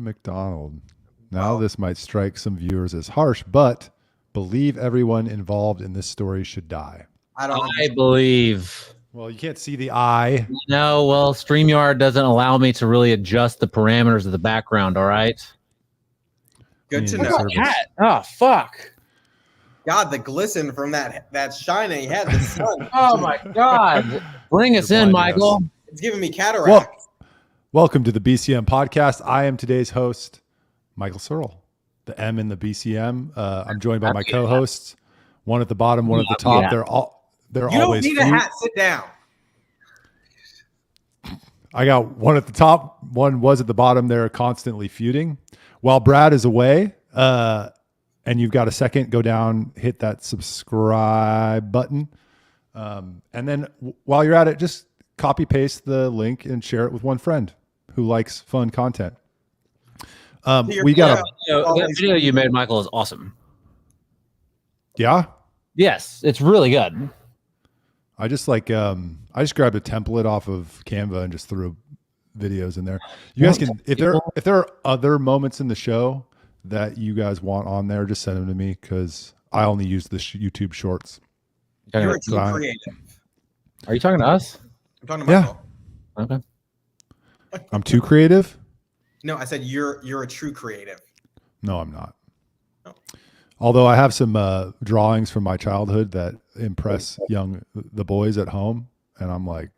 McDonald. Now this might strike some viewers as harsh, but believe everyone involved in this story should die. I believe. Well, you can't see the eye. No, well, StreamYard doesn't allow me to really adjust the parameters of the background, all right? Good to know. Oh, fuck. God, the glisten from that shine that he had, the sun. Oh, my God. Bring us in, Michael. It's giving me cataracts. Welcome to the BCM Podcast. I am today's host, Michael Searle, the M in the BCM. I'm joined by my co-hosts, one at the bottom, one at the top. They're you always. You don't need a hat. Sit down. I got one at the top. One was at the bottom. They're constantly feuding. While Brad is away, and you've got a second, go down, hit that subscribe button, and then while you're at it, just copy paste the link and share it with one friend who likes fun content. We got that video you made, Michael, is awesome. Yeah. Yes, it's really good. I just grabbed a template off of Canva and just threw videos in there. You guys can, if there are other moments in the show that you guys want on there, just send them to me because I only use the YouTube Shorts. You're too creative. Are you talking to us? I'm talking to Michael. Okay. I'm too creative? No, I said you're a true creative. No, I'm not. No. Although I have some drawings from my childhood that impress the boys at home, and I'm like,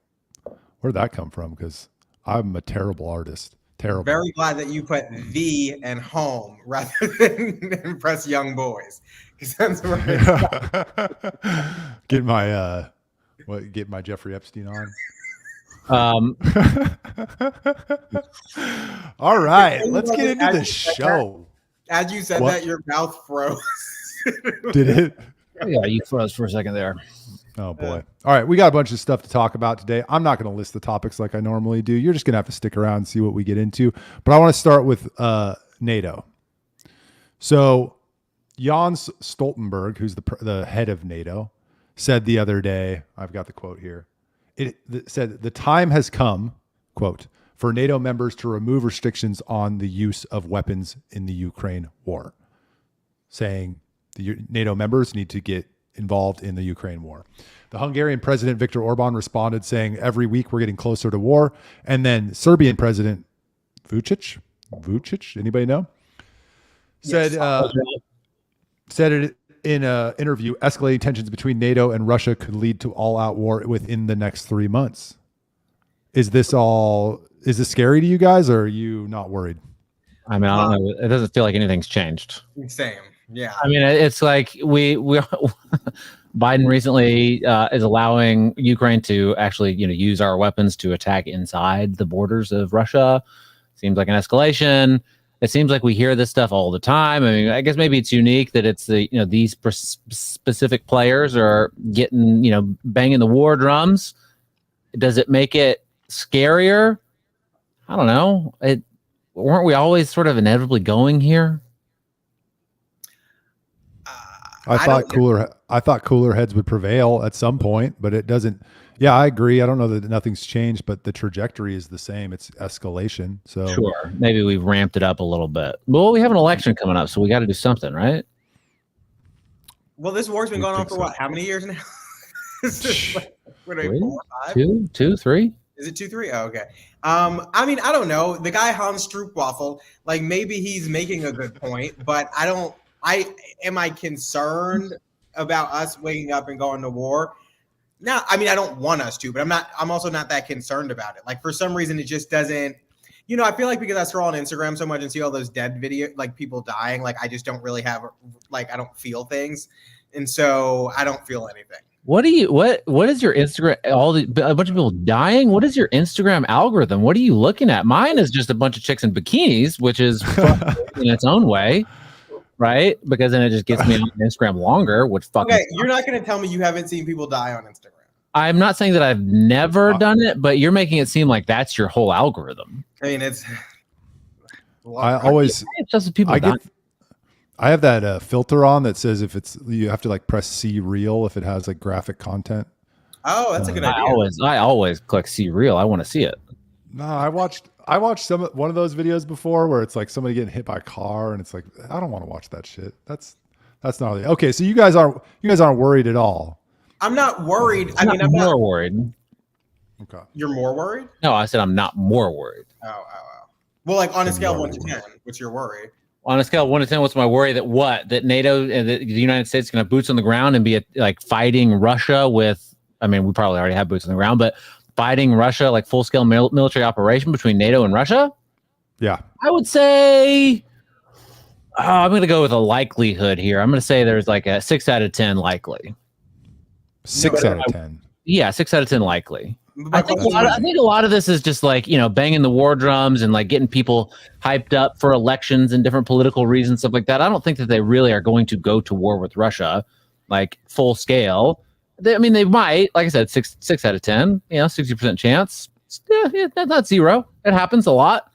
where'd that come from? Because I'm a terrible artist. Terrible. Very glad that you put the and home rather than impress young boys. Because that's right. Get my Jeffrey Epstein on. All right, let's get into the show. As you said that, your mouth froze. Did it? Yeah, you froze for a second there. Oh boy. All right, we got a bunch of stuff to talk about today. I'm not going to list the topics like I normally do. You're just going to have to stick around and see what we get into. But I want to start with NATO. So Jens Stoltenberg, who's the head of NATO, said the other day, I've got the quote here. It said, "The time has come, quote, for NATO members to remove restrictions on the use of weapons in the Ukraine war," saying the NATO members need to get involved in the Ukraine war. The Hungarian President Viktor Orban responded saying, "Every week we're getting closer to war." And then Serbian President Vučić, anybody know? Said it in an interview, escalating tensions between NATO and Russia could lead to all-out war within the next 3 months. Is this scary to you guys, or are you not worried? I mean, I don't know. It doesn't feel like anything's changed. Same. Yeah. I mean, it's like we Biden recently is allowing Ukraine to actually, use our weapons to attack inside the borders of Russia. Seems like an escalation. It seems like we hear this stuff all the time. I mean, I guess maybe it's unique that it's these specific players are getting, banging the war drums. Does it make it scarier? I don't know. Weren't we always sort of inevitably going here? I thought cooler heads would prevail at some point, but it doesn't. Yeah, I agree. I don't know that nothing's changed, but the trajectory is the same. It's escalation. So sure, maybe we've ramped it up a little bit. Well, we have an election coming up, so we got to do something, right? Well, this war's been going on for what? How many years now? What are we, 4, 5? 2, 3? Is it 2, 3? Oh, okay. I mean, I don't know. The guy Hans Stroopwafel, like maybe he's making a good point, but am I concerned about us waking up and going to war? No, I mean, I don't want us to, but I'm also not that concerned about it. Like for some reason, it just doesn't, I feel like because I scroll on Instagram so much and see all those dead video, like people dying, like I just don't really have, like, I don't feel things. And so I don't feel anything. What is your Instagram? A bunch of people dying. What is your Instagram algorithm? What are you looking at? Mine is just a bunch of chicks in bikinis, which is in its own way. Right? Because then it just gets me on Instagram longer, which fucking okay, you're not going to tell me you haven't seen people die on Instagram. I'm not saying that I've never done it, but you're making it seem like that's your whole algorithm. I mean, it's just people I have that filter on that says you have to like press see real if it has like graphic content. Oh, that's a good idea. I always click see real. I want to see it. No, I watched one of those videos before where it's like somebody getting hit by a car, and it's like I don't want to watch that shit. That's not really okay. So you guys aren't worried at all. I'm not worried. I'm more worried. Okay. You're more worried? No, I said I'm not more worried. Oh. Well, like on a scale of 1 to 10, what's your worry? On a scale of 1 to 10, what's my worry? That NATO and the United States is going to have boots on the ground and be like fighting Russia with, I mean, we probably already have boots on the ground, but fighting Russia, like full scale military operation between NATO and Russia? Yeah. I would say, I'm going to go with a likelihood here. I'm going to say there's like a 6 out of 10 likely. 6 out of 10. Yeah, 6 out of 10 likely. I think a lot of this is just like, you know, banging the war drums and like getting people hyped up for elections and different political reasons, stuff like that. I don't think that they really are going to go to war with Russia, like full scale. They might, like I said, 6 out of 10, 60% chance. Yeah, that's not zero. It happens a lot,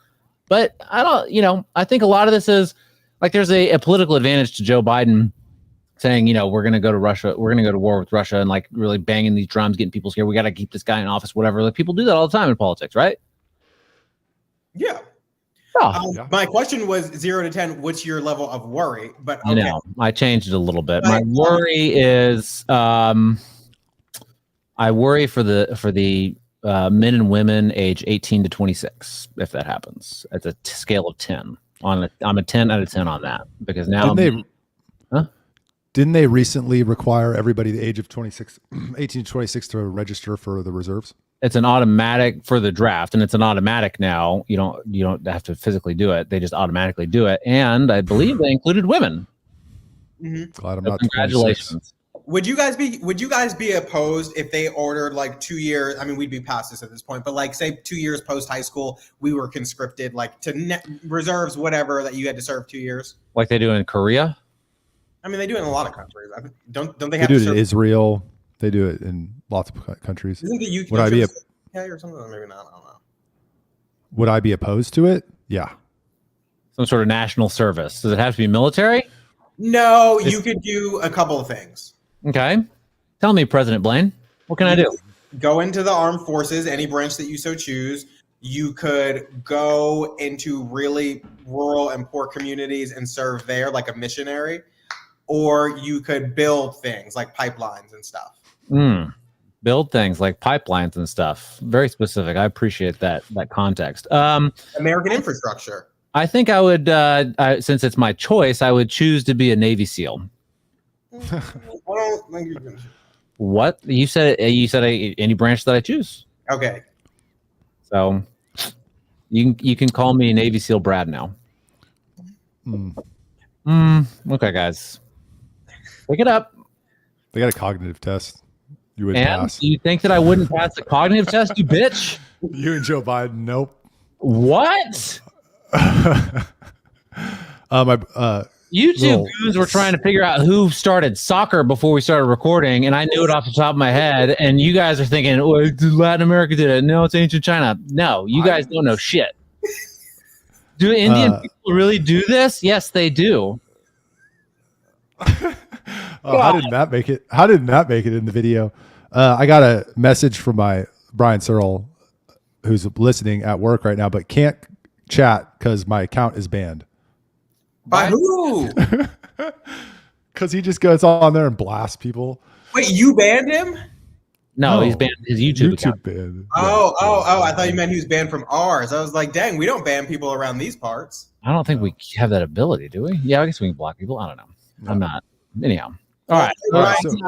but I think a lot of this is like, there's a political advantage to Joe Biden saying, we're going to go to Russia, we're going to go to war with Russia, and like really banging these drums, getting people scared. We got to keep this guy in office, whatever. Like people do that all the time in politics, right? Yeah. Oh. My question was 0 to 10. What's your level of worry? But okay. I changed it a little bit. My worry is, I worry for the men and women age 18 to 26 if that happens at the scale of 10. I'm a 10 out of 10 on that because now Didn't they recently require everybody the age of 18 to 26 to register for the reserves? It's an automatic for the draft, and it's an automatic now. You don't have to physically do it. They just automatically do it. And I believe they included women. Mm-hmm. Glad I'm not. Congratulations. 26. Would you guys be opposed if they ordered like 2 years? I mean, we'd be past this at this point, but like say 2 years post high school, we were conscripted like to reserves, whatever, that you had to serve 2 years. Like they do in Korea? I mean, they do it in a lot of countries. Don't they They have do to it serve? in Israel. They do it in lots of countries. Isn't the UK Would I be or something? Maybe not. I don't know. Would I be opposed to it? Yeah. Some sort of national service. Does it have to be military? No, you could do a couple of things. Okay. Tell me, President Blain, what can I do? Go into the armed forces, any branch that you so choose. You could go into really rural and poor communities and serve there like a missionary, or you could build things like pipelines and stuff. Build things like pipelines and stuff. Very specific. I appreciate that context. American infrastructure. I think I would, since it's my choice, I would choose to be a Navy SEAL. What you said? You said any branch that I choose. Okay. So you can call me Navy SEAL Brad now. Okay, guys, pick it up. They got a cognitive test. You would And pass. you think that I wouldn't pass the cognitive test, you bitch? You and Joe Biden, nope. What? You two goons were trying to figure out who started soccer before we started recording, and I knew it off the top of my head. And you guys are thinking, oh, Latin America did it. No, it's ancient China. No, you guys don't know shit. Do Indian people really do this? Yes, they do. How did that make it? How did that make it in the video? I got a message from my Brian Searle, who's listening at work right now, but can't chat because my account is banned. By who? Because he just goes on there and blasts people. Wait, you banned him? No, he's banned his YouTube account. Banned. Oh! I thought you meant he was banned from ours. I was like, dang, we don't ban people around these parts. I don't think we have that ability, do we? Yeah, I guess we can block people. I don't know. No. I'm not. Anyhow. All right.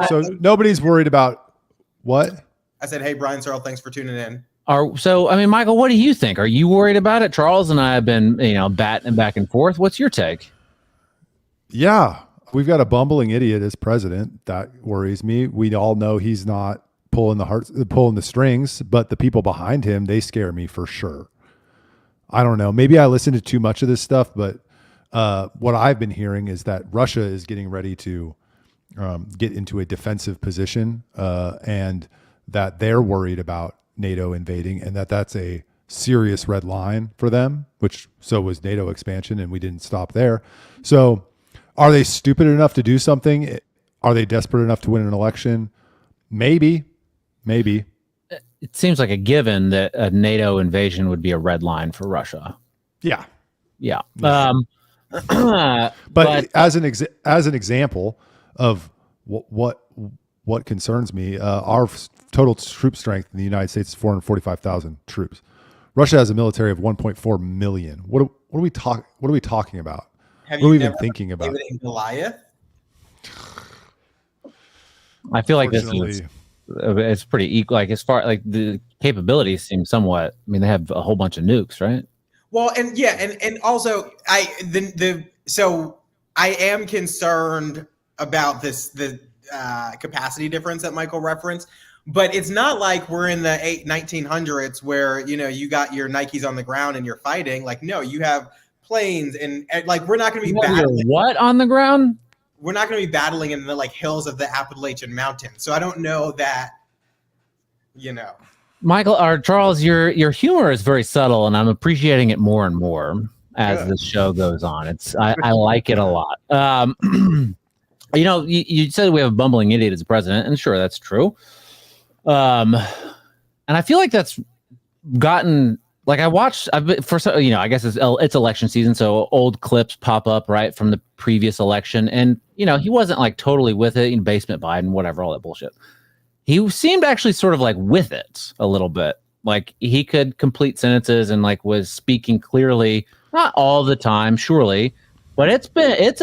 So nobody's worried about what? I said, hey, Brian Searle, thanks for tuning in. Michael, what do you think? Are you worried about it? Charles and I have been, batting back and forth. What's your take? Yeah, we've got a bumbling idiot as president. That worries me. We all know he's not pulling the strings, but the people behind him, they scare me for sure. I don't know. Maybe I listened to too much of this stuff, but what I've been hearing is that Russia is getting ready to get into a defensive position, and that they're worried about NATO invading, and that's a serious red line for them, so was NATO expansion, and we didn't stop there. So are they stupid enough to do something? Are they desperate enough to win an election? Maybe. it seems like a given that a NATO invasion would be a red line for Russia. Yeah. Yeah. But as an example of what concerns me, our total troop strength in the United States is 445,000 troops. Russia has a military of 1.4 million. What are we talking about? Have what are you we even never thinking about? David and Goliath? I feel like it's pretty equal. Like as far like the capabilities seem somewhat. I mean, they have a whole bunch of nukes, right? Well, and also so I am concerned about the capacity difference that Michael referenced, but it's not like we're in the 1900s where you got your Nikes on the ground and you're fighting. Like, no, you have planes and like we're not going to be battling. What on the ground? We're not going to be battling in the like hills of the Appalachian Mountains. So I don't know that, Michael or Charles, your humor is very subtle, and I'm appreciating it more and more as the show goes on. I like it a lot. You said we have a bumbling idiot as president, and sure, that's true. And I feel like that's gotten like I guess it's election season, so old clips pop up right from the previous election, and he wasn't like totally with it, basement Biden, whatever, all that bullshit. He seemed actually sort of like with it a little bit, like he could complete sentences and like was speaking clearly, not all the time, surely, but it's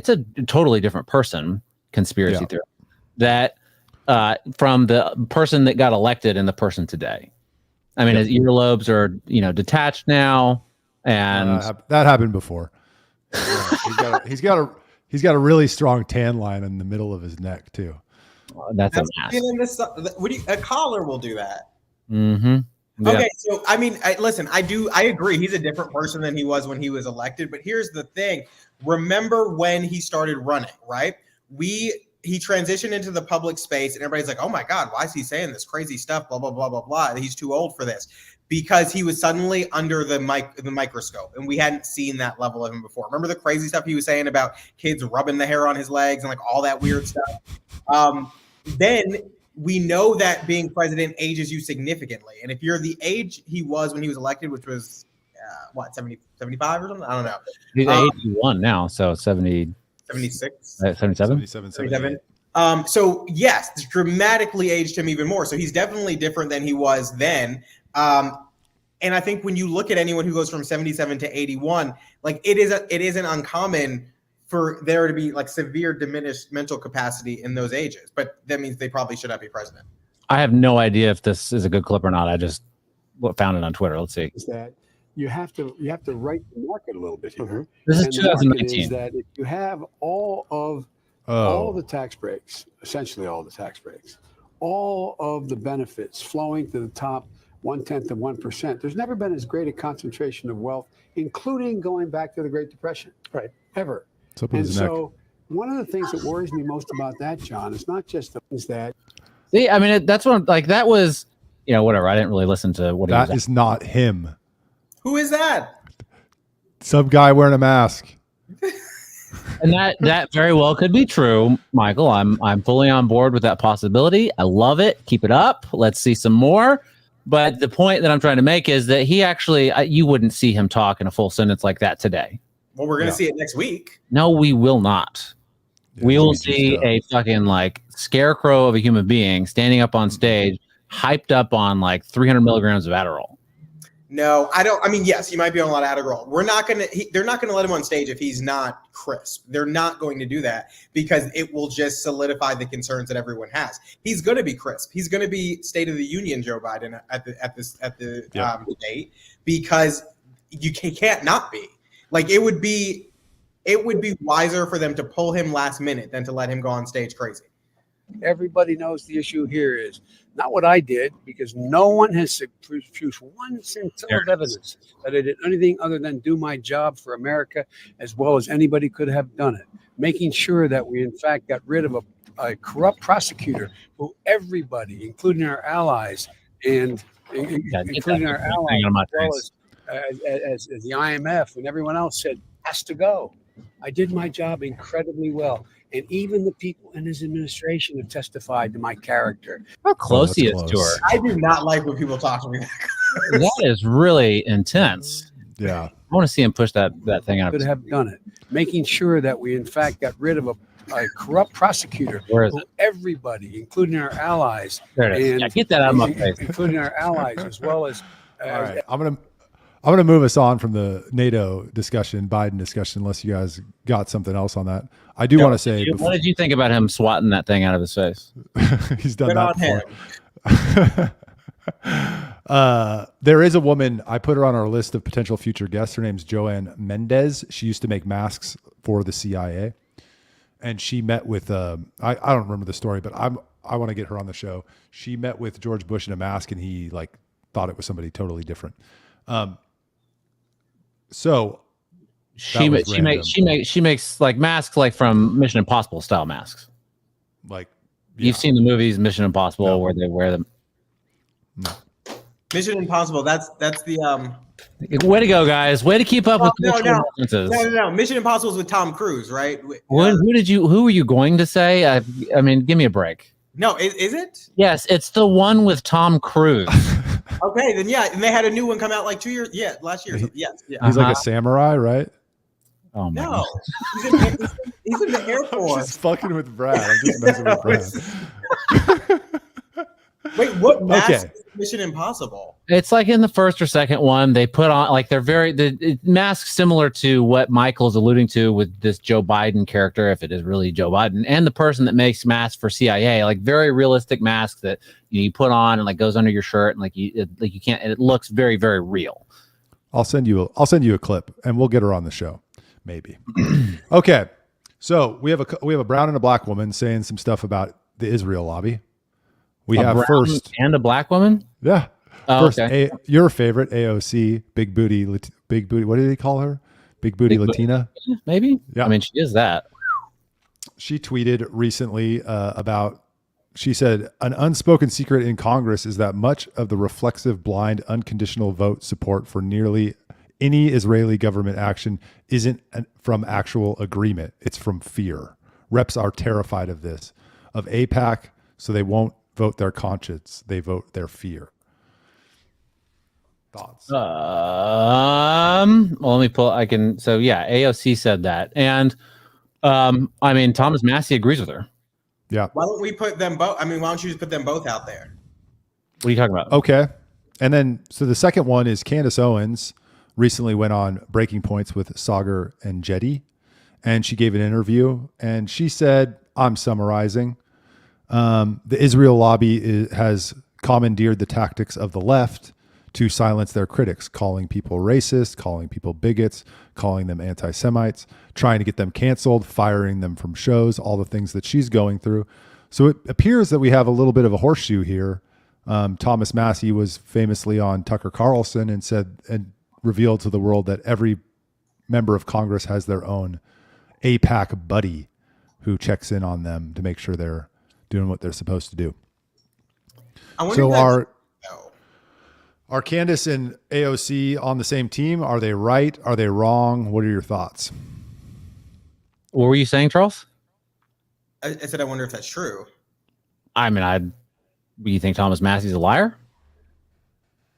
a totally different person. Conspiracy theory that from the person that got elected and the person today. I mean, his earlobes are, detached now, and that happened before. He's got a really strong tan line in the middle of his neck too. That's a mask. A collar will do that. Mm-hmm. Yeah. Okay, so I mean, I agree. He's a different person than he was when he was elected. But here's the thing: remember when he started running, right? He transitioned into the public space, and everybody's like, "Oh my God, why is he saying this crazy stuff?" Blah blah blah blah blah. He's too old for this, because he was suddenly under the microscope, and we hadn't seen that level of him before. Remember the crazy stuff he was saying about kids rubbing the hair on his legs and like all that weird stuff. Then we know that being president ages you significantly, and if you're the age he was when he was elected, which was 70, 75 or something, I don't know. He's 81 now, so 70. 76, 77, 77. So yes, it's dramatically aged him even more. So he's definitely different than he was then. And I think when you look at anyone who goes from 77 to 81, like it isn't uncommon for there to be like severe diminished mental capacity in those ages. But that means they probably should not be president. I have no idea if this is a good clip or not. I just found it on Twitter. Let's see. Is that you have to right the market a little bit here. Mm-hmm. This is 2019. Is that if you have all of the tax breaks, essentially all the tax breaks, all of the benefits flowing to the top 0.1% of 1%, there's never been as great a concentration of wealth, including going back to the Great Depression, right? Ever. And so one of the things that worries me most about that, John, is not just the things that. See, I mean, that's what like that was, whatever. I didn't really listen to what that is not him. Who is that? Some guy wearing a mask. And that very well could be true, Michael. I'm fully on board with that possibility. I love it. Keep it up. Let's see some more. But the point that I'm trying to make is that he actually, you wouldn't see him talk in a full sentence like that today. Well, we're going to see it next week. No, we will not. Yeah, we will see a fucking like scarecrow of a human being standing up on stage, hyped up on like 300 milligrams of Adderall. No, I don't. I mean, yes, he might be on a lot of Adderall. They're not going to let him on stage if he's not crisp. They're not going to do that because it will just solidify the concerns that everyone has. He's going to be crisp. He's going to be State of the Union Joe Biden at the debate because he can't not be. Like it would be wiser for them to pull him last minute than to let him go on stage crazy. Everybody knows the issue here is not what I did, because no one has produced one scintilla of evidence that I did anything other than do my job for America as well as anybody could have done it. Making sure that we, in fact, got rid of a corrupt prosecutor who everybody, including our allies, and including our allies, as well as the IMF and everyone else said, has to go. I did my job incredibly well. And even the people in his administration have testified to my character. How close he is close. to her. I do not like when people talk to me. That is really intense. Yeah. I want to see him push that thing out. Could have done it, making sure that we, in fact, got rid of a corrupt prosecutor. Where is who it? Everybody, including our allies, There it is. and Yeah, get that out of my face. including our allies, as well as. All right. I'm gonna move us on from the NATO discussion, Biden discussion, unless you guys got something else on that. I do want to say, What did you think about him swatting that thing out of his face? he's done Good that on before. him. There is a woman, I put her on our list of potential future guests. Her name's Joanne Mendez. She used to make masks for the CIA. And she met with, I don't remember the story, but I want to get her on the show. She met with George Bush in a mask, and he thought it was somebody totally different. So She makes like masks like from Mission Impossible style masks. yeah. You've seen the movies Mission Impossible No. where they wear them. Mission Impossible. That's the Way to go, guys! Way to keep up with cultural references. no. Mission Impossible is with Tom Cruise, right? Who were you going to say? I mean, give me a break. No, is it? Yes, it's the one with Tom Cruise. Okay, then yeah, and they had a new one come out like 2 years. Yeah, last year. Yes. Yeah. He's like a samurai, right? Oh my No, God. he's in the Air I'm Force. just fucking with Brad. I'm just messing with Brad. Wait, what mask Okay. is Mission Impossible? It's like in the first or second one, they put on like the masks similar to what Michael's alluding to with this Joe Biden character, if it is really Joe Biden, and the person that makes masks for CIA, like very realistic masks that you put on and like goes under your shirt and you can't. And it looks very, very real. I'll send you a clip, and we'll get her on the show, maybe. Okay, so we have a brown and a black woman saying some stuff about the Israel lobby. We have brown first, and a black woman. yeah. Oh, First, okay. your favorite AOC, big booty. What did he call her? Big booty Big booty. Latina. Maybe. Yeah. I mean, she is that. She tweeted recently she said, an unspoken secret in Congress is that much of the reflexive, blind, unconditional vote support for nearly any Israeli government action isn't from actual agreement. It's from fear. Reps are terrified of this, of AIPAC, so they won't vote their conscience. They vote their fear. Thoughts? Well, let me pull. So yeah, AOC said that, and I mean, Thomas Massey agrees with her. Yeah. Why don't we put them both? I mean, why don't you just put them both out there? What are you talking about? Okay. And then, so the second one is Candace Owens recently went on Breaking Points with Sagar and Jetty, and she gave an interview, and she said, I'm summarizing, the Israel lobby has commandeered the tactics of the left to silence their critics, calling people racist, calling people bigots, calling them anti-Semites, trying to get them canceled, firing them from shows, all the things that she's going through. So it appears that we have a little bit of a horseshoe here. Thomas Massey was famously on Tucker Carlson and said and revealed to the world that every member of Congress has their own AIPAC buddy who checks in on them to make sure they're doing what they're supposed to do. So are Candace and AOC on the same team? Are they right? Are they wrong? What are your thoughts? What were you saying, Charles? I said, I wonder if that's true. I mean, you think Thomas Massey's a liar?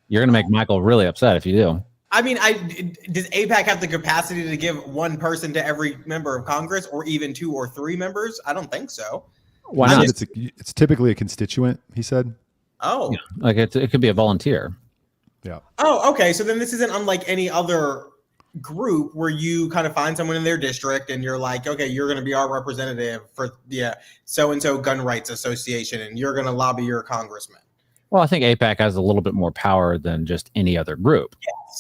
You're going to make Michael really upset if you do. I mean, does AIPAC have the capacity to give one person to every member of Congress, or even 2 or 3 members? I don't think so. Why not? It's typically a constituent, he said. Oh, Yeah, like it could be a volunteer. Yeah. Oh, okay. So then this isn't unlike any other group where you kind of find someone in their district and you're like, okay, you're going to be our representative for so-and-so gun rights association, and you're going to lobby your congressman. Well, I think AIPAC has a little bit more power than just any other group.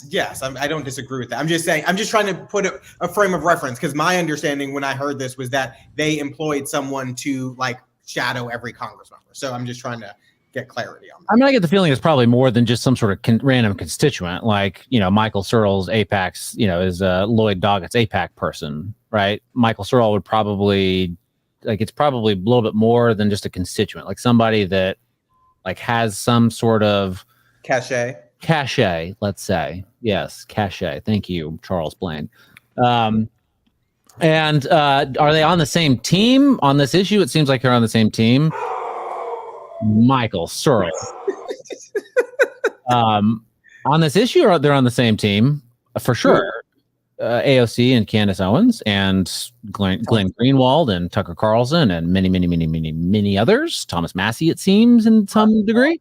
Yes, I don't disagree with that. I'm just saying, I'm just trying to put a frame of reference, because my understanding when I heard this was that they employed someone to like shadow every Congress member. So I'm just trying to get clarity on that. I mean, I get the feeling it's probably more than just some sort of random constituent, like, Michael Searle's AIPAC's, is Lloyd Doggett's AIPAC person, right? Michael Searle would probably, it's probably a little bit more than just a constituent, like somebody that like has some sort of cachet, let's say. Yes, cachet. Thank you, Charles Blain. And are they on the same team on this issue? It seems like they're on the same team. Michael Searle. On this issue, they're on the same team for sure. AOC and Candace Owens and Glenn Greenwald and Tucker Carlson and many others. Thomas Massey, it seems, in some degree.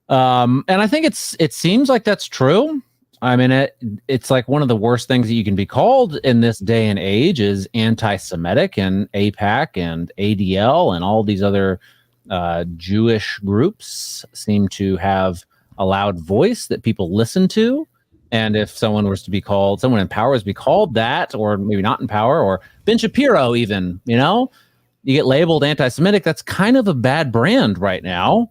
And I think it seems like that's true. I mean, it's like one of the worst things that you can be called in this day and age is anti-Semitic, and AIPAC and ADL and all these other Jewish groups seem to have a loud voice that people listen to. And if someone in power was to be called that, or maybe not in power, or Ben Shapiro even, you get labeled anti-Semitic, that's kind of a bad brand right now.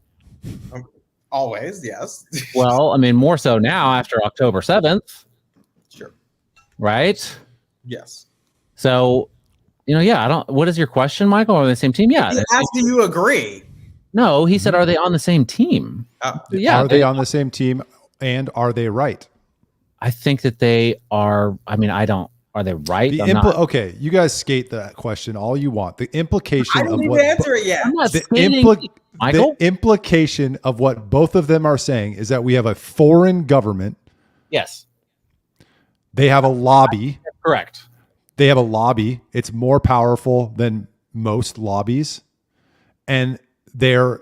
Always, yes. Well, I mean, more so now after October 7th. Sure. Right? Yes. So, what is your question, Michael? Are they the same team? Yeah. He asked, do you agree? No, he said, are they on the same team? Yeah. Are they on the same team, and are they right? I think that they are. I mean, are they right? Okay, you guys skate that question all you want. The implication I didn't even answer it yet. I'm not the implication of what both of them are saying is that we have a foreign government. Yes. They have a lobby. Correct. They have a lobby. It's more powerful than most lobbies. And they're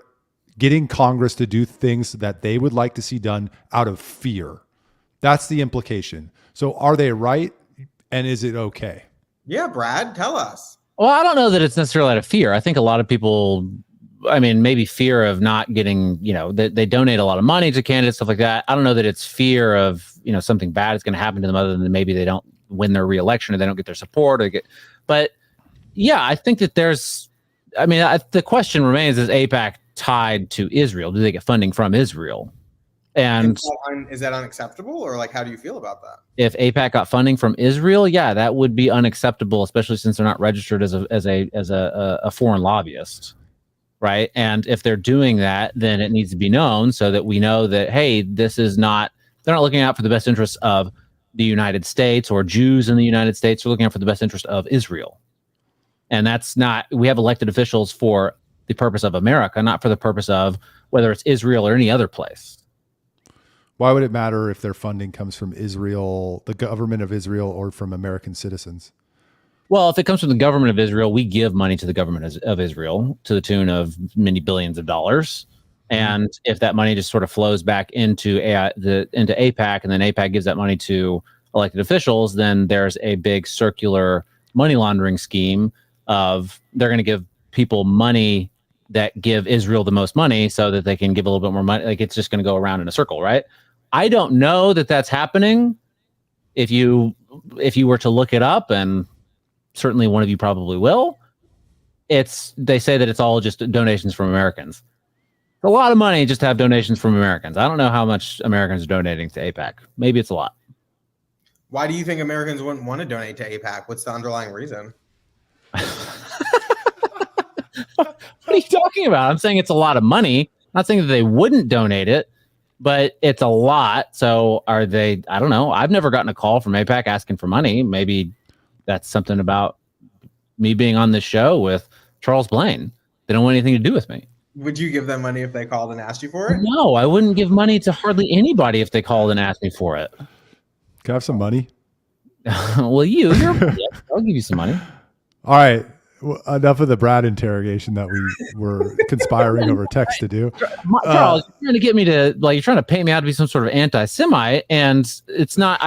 getting Congress to do things that they would like to see done out of fear. That's the implication. So are they right? And is it okay? Yeah, Brad, tell us. Well, I don't know that it's necessarily out of fear. I think a lot of people, maybe fear of not getting, they donate a lot of money to candidates, stuff like that. I don't know that it's fear of, something bad is going to happen to them other than maybe they don't win their reelection or they don't get their support. But yeah, I think that the question remains, is AIPAC tied to Israel? Do they get funding from Israel? And is that unacceptable, or how do you feel about that? If AIPAC got funding from Israel, yeah, that would be unacceptable, especially since they're not registered as a foreign lobbyist, right? And if they're doing that, then it needs to be known so that we know that, hey, they're not looking out for the best interests of the United States or Jews in the United States. They're looking out for the best interest of Israel, and we have elected officials for the purpose of America, not for the purpose of whether it's Israel or any other place. Why would it matter if their funding comes from Israel, the government of Israel, or from American citizens? Well, if it comes from the government of Israel, we give money to the government of Israel to the tune of many billions of dollars. And if that money just sort of flows back into AIPAC, and then AIPAC gives that money to elected officials, then there's a big circular money laundering scheme of they're going to give people money that give Israel the most money so that they can give a little bit more money. It's just going to go around in a circle, right? I don't know that that's happening. If you were to look it up, and certainly one of you probably will, they say that it's all just donations from Americans. It's a lot of money just to have donations from Americans. I don't know how much Americans are donating to AIPAC. Maybe it's a lot. Why do you think Americans wouldn't want to donate to AIPAC? What's the underlying reason? What are you talking about? I'm saying it's a lot of money. I'm not saying that they wouldn't donate it, but it's a lot. So are they? I don't know. I've never gotten a call from AIPAC asking for money. Maybe that's something about me being on this show with Charles Blain. They don't want anything to do with me. Would you give them money if they called and asked you for it? No, I wouldn't give money to hardly anybody if they called and asked me for it. Can I have some money? Well, I'll give you some money. All right. Well, enough of the Brad interrogation that we were conspiring over text to do. Charles, you're trying to get me to you're trying to paint me out to be some sort of anti-Semite, and it's not.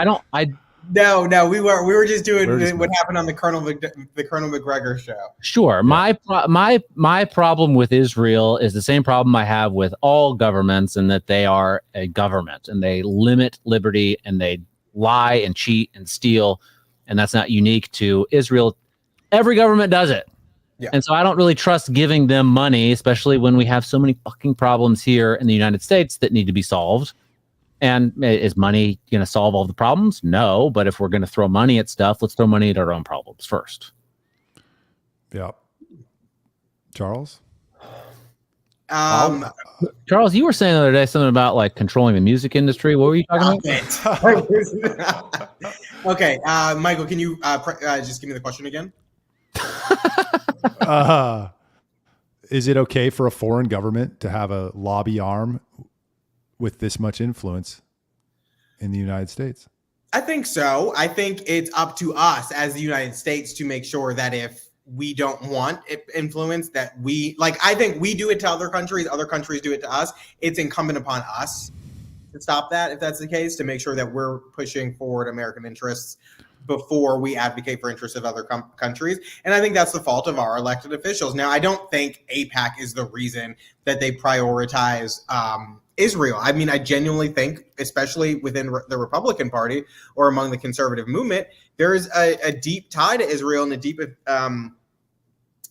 No, we were just doing what happened on the Colonel McGregor show. Sure. Yeah. My problem with Israel is the same problem I have with all governments, in that they are a government and they limit liberty and they lie and cheat and steal, and that's not unique to Israel. Every government does it. Yeah. And so I don't really trust giving them money, especially when we have so many fucking problems here in the United States that need to be solved. And is money going to solve all the problems? No. But if we're going to throw money at stuff, let's throw money at our own problems first. Yeah. Charles? Charles, you were saying the other day something about controlling the music industry. What were you talking about? Okay, Michael, can you just give me the question again? Is it okay for a foreign government to have a lobby arm with this much influence in the United States? I think so. I think it's up to us as the United States to make sure that if we don't want influence, that I think we do it to other countries do it to us. It's incumbent upon us to stop that, if that's the case, to make sure that we're pushing forward American interests before we advocate for interests of other countries. And I think that's the fault of our elected officials. Now, I don't think AIPAC is the reason that they prioritize Israel. I mean, I genuinely think, especially within the Republican Party or among the conservative movement, there is a deep tie to Israel and a deep,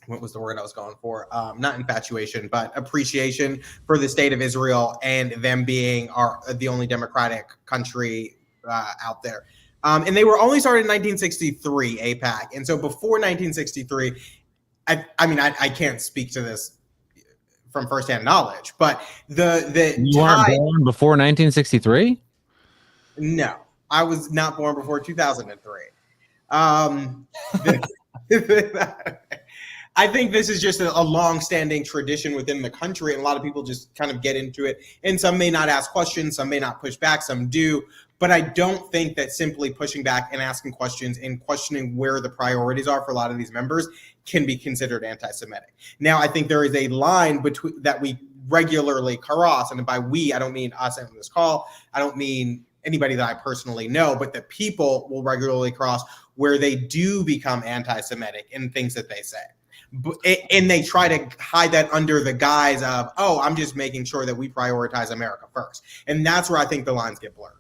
what was the word I was going for? Not infatuation, but appreciation for the state of Israel and them being the only democratic country out there. And they were only started in 1963, AIPAC. And so before 1963, I can't speak to this from firsthand knowledge, but you weren't born before 1963? No, I was not born before 2003. I think this is just a long-standing tradition within the country, and a lot of people just kind of get into it. And some may not ask questions, some may not push back, some do. But I don't think that simply pushing back and asking questions and questioning where the priorities are for a lot of these members can be considered anti-Semitic. Now, I think there is a line between that we regularly cross, and by we, I don't mean us on this call. I don't mean anybody that I personally know, but that people will regularly cross where they do become anti-Semitic in things that they say. And they try to hide that under the guise of, oh, I'm just making sure that we prioritize America first. And that's where I think the lines get blurred.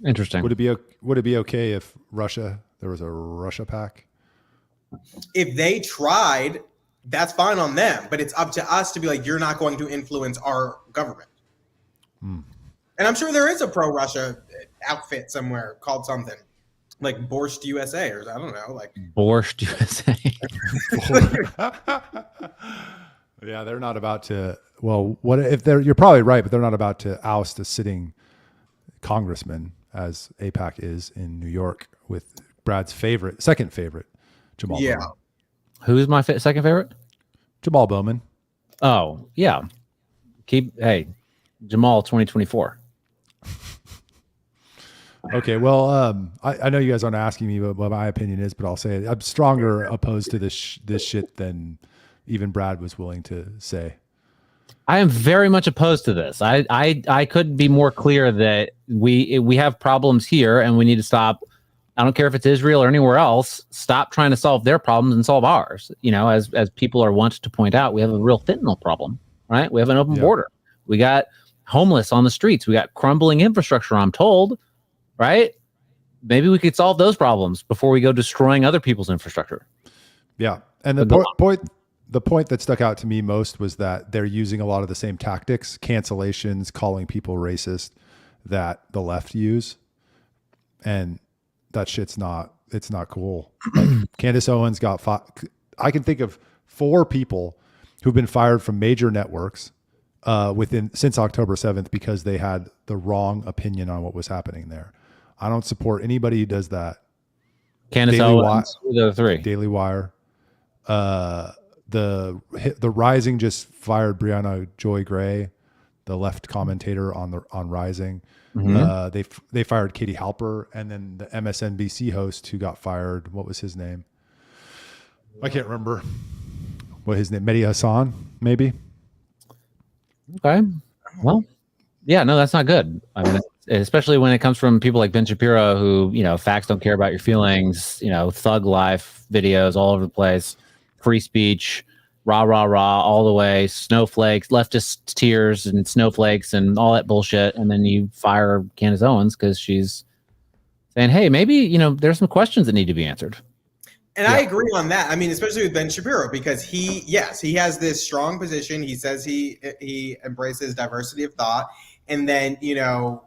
Interesting. Would it be okay if there was a Russia pack? If they tried, that's fine on them, but it's up to us to be like, you're not going to influence our government. And I'm sure there is a pro-Russia outfit somewhere called something like Borscht USA, or I don't know, like Borscht USA. Yeah, they're not about to. Well, what if they're? You're probably right, but they're not about to oust a sitting congressman, as AIPAC is in New York, with Brad's second favorite, Jamal Bowman. Who's my second favorite? Jamal Bowman. Oh, yeah. Jamal 2024. Okay, well, I know you guys aren't asking me what my opinion is, but I'll say it. I'm stronger opposed to this shit than even Brad was willing to say. I am very much opposed to this. I couldn't be more clear that we have problems here and we need to stop. I don't care if it's Israel or anywhere else. Stop trying to solve their problems and solve ours. You know, as people are wont to point out, we have a real fentanyl problem, right? We have an open border. We got homeless on the streets. We got crumbling infrastructure, I'm told, right? Maybe we could solve those problems before we go destroying other people's infrastructure. Yeah. And the point that stuck out to me most was that they're using a lot of the same tactics, cancellations, calling people racist, that the left use. And that shit's not cool. Like, Candace Owens got I can think of 4 people who've been fired from major networks since October 7th because they had the wrong opinion on what was happening there. I don't support anybody who does that. Candace Owens, the 3. Daily Wire. The Rising just fired Brianna Joy Gray, the left commentator on Rising. Mm-hmm. They fired Katie Halper, and then the MSNBC host who got fired. What was his name? I can't remember what his name. Mehdi Hassan, maybe. Okay. Well, yeah, no, that's not good. I mean, especially when it comes from people like Ben Shapiro, who, you know, facts don't care about your feelings, you know, thug life videos all over the place, free speech, rah, rah, rah, all the way, snowflakes, leftist tears and snowflakes and all that bullshit. And then you fire Candace Owens because she's saying, hey, maybe, you know, there's some questions that need to be answered. And I agree on that. I mean, especially with Ben Shapiro, because he has this strong position. He says he embraces diversity of thought. And then, you know,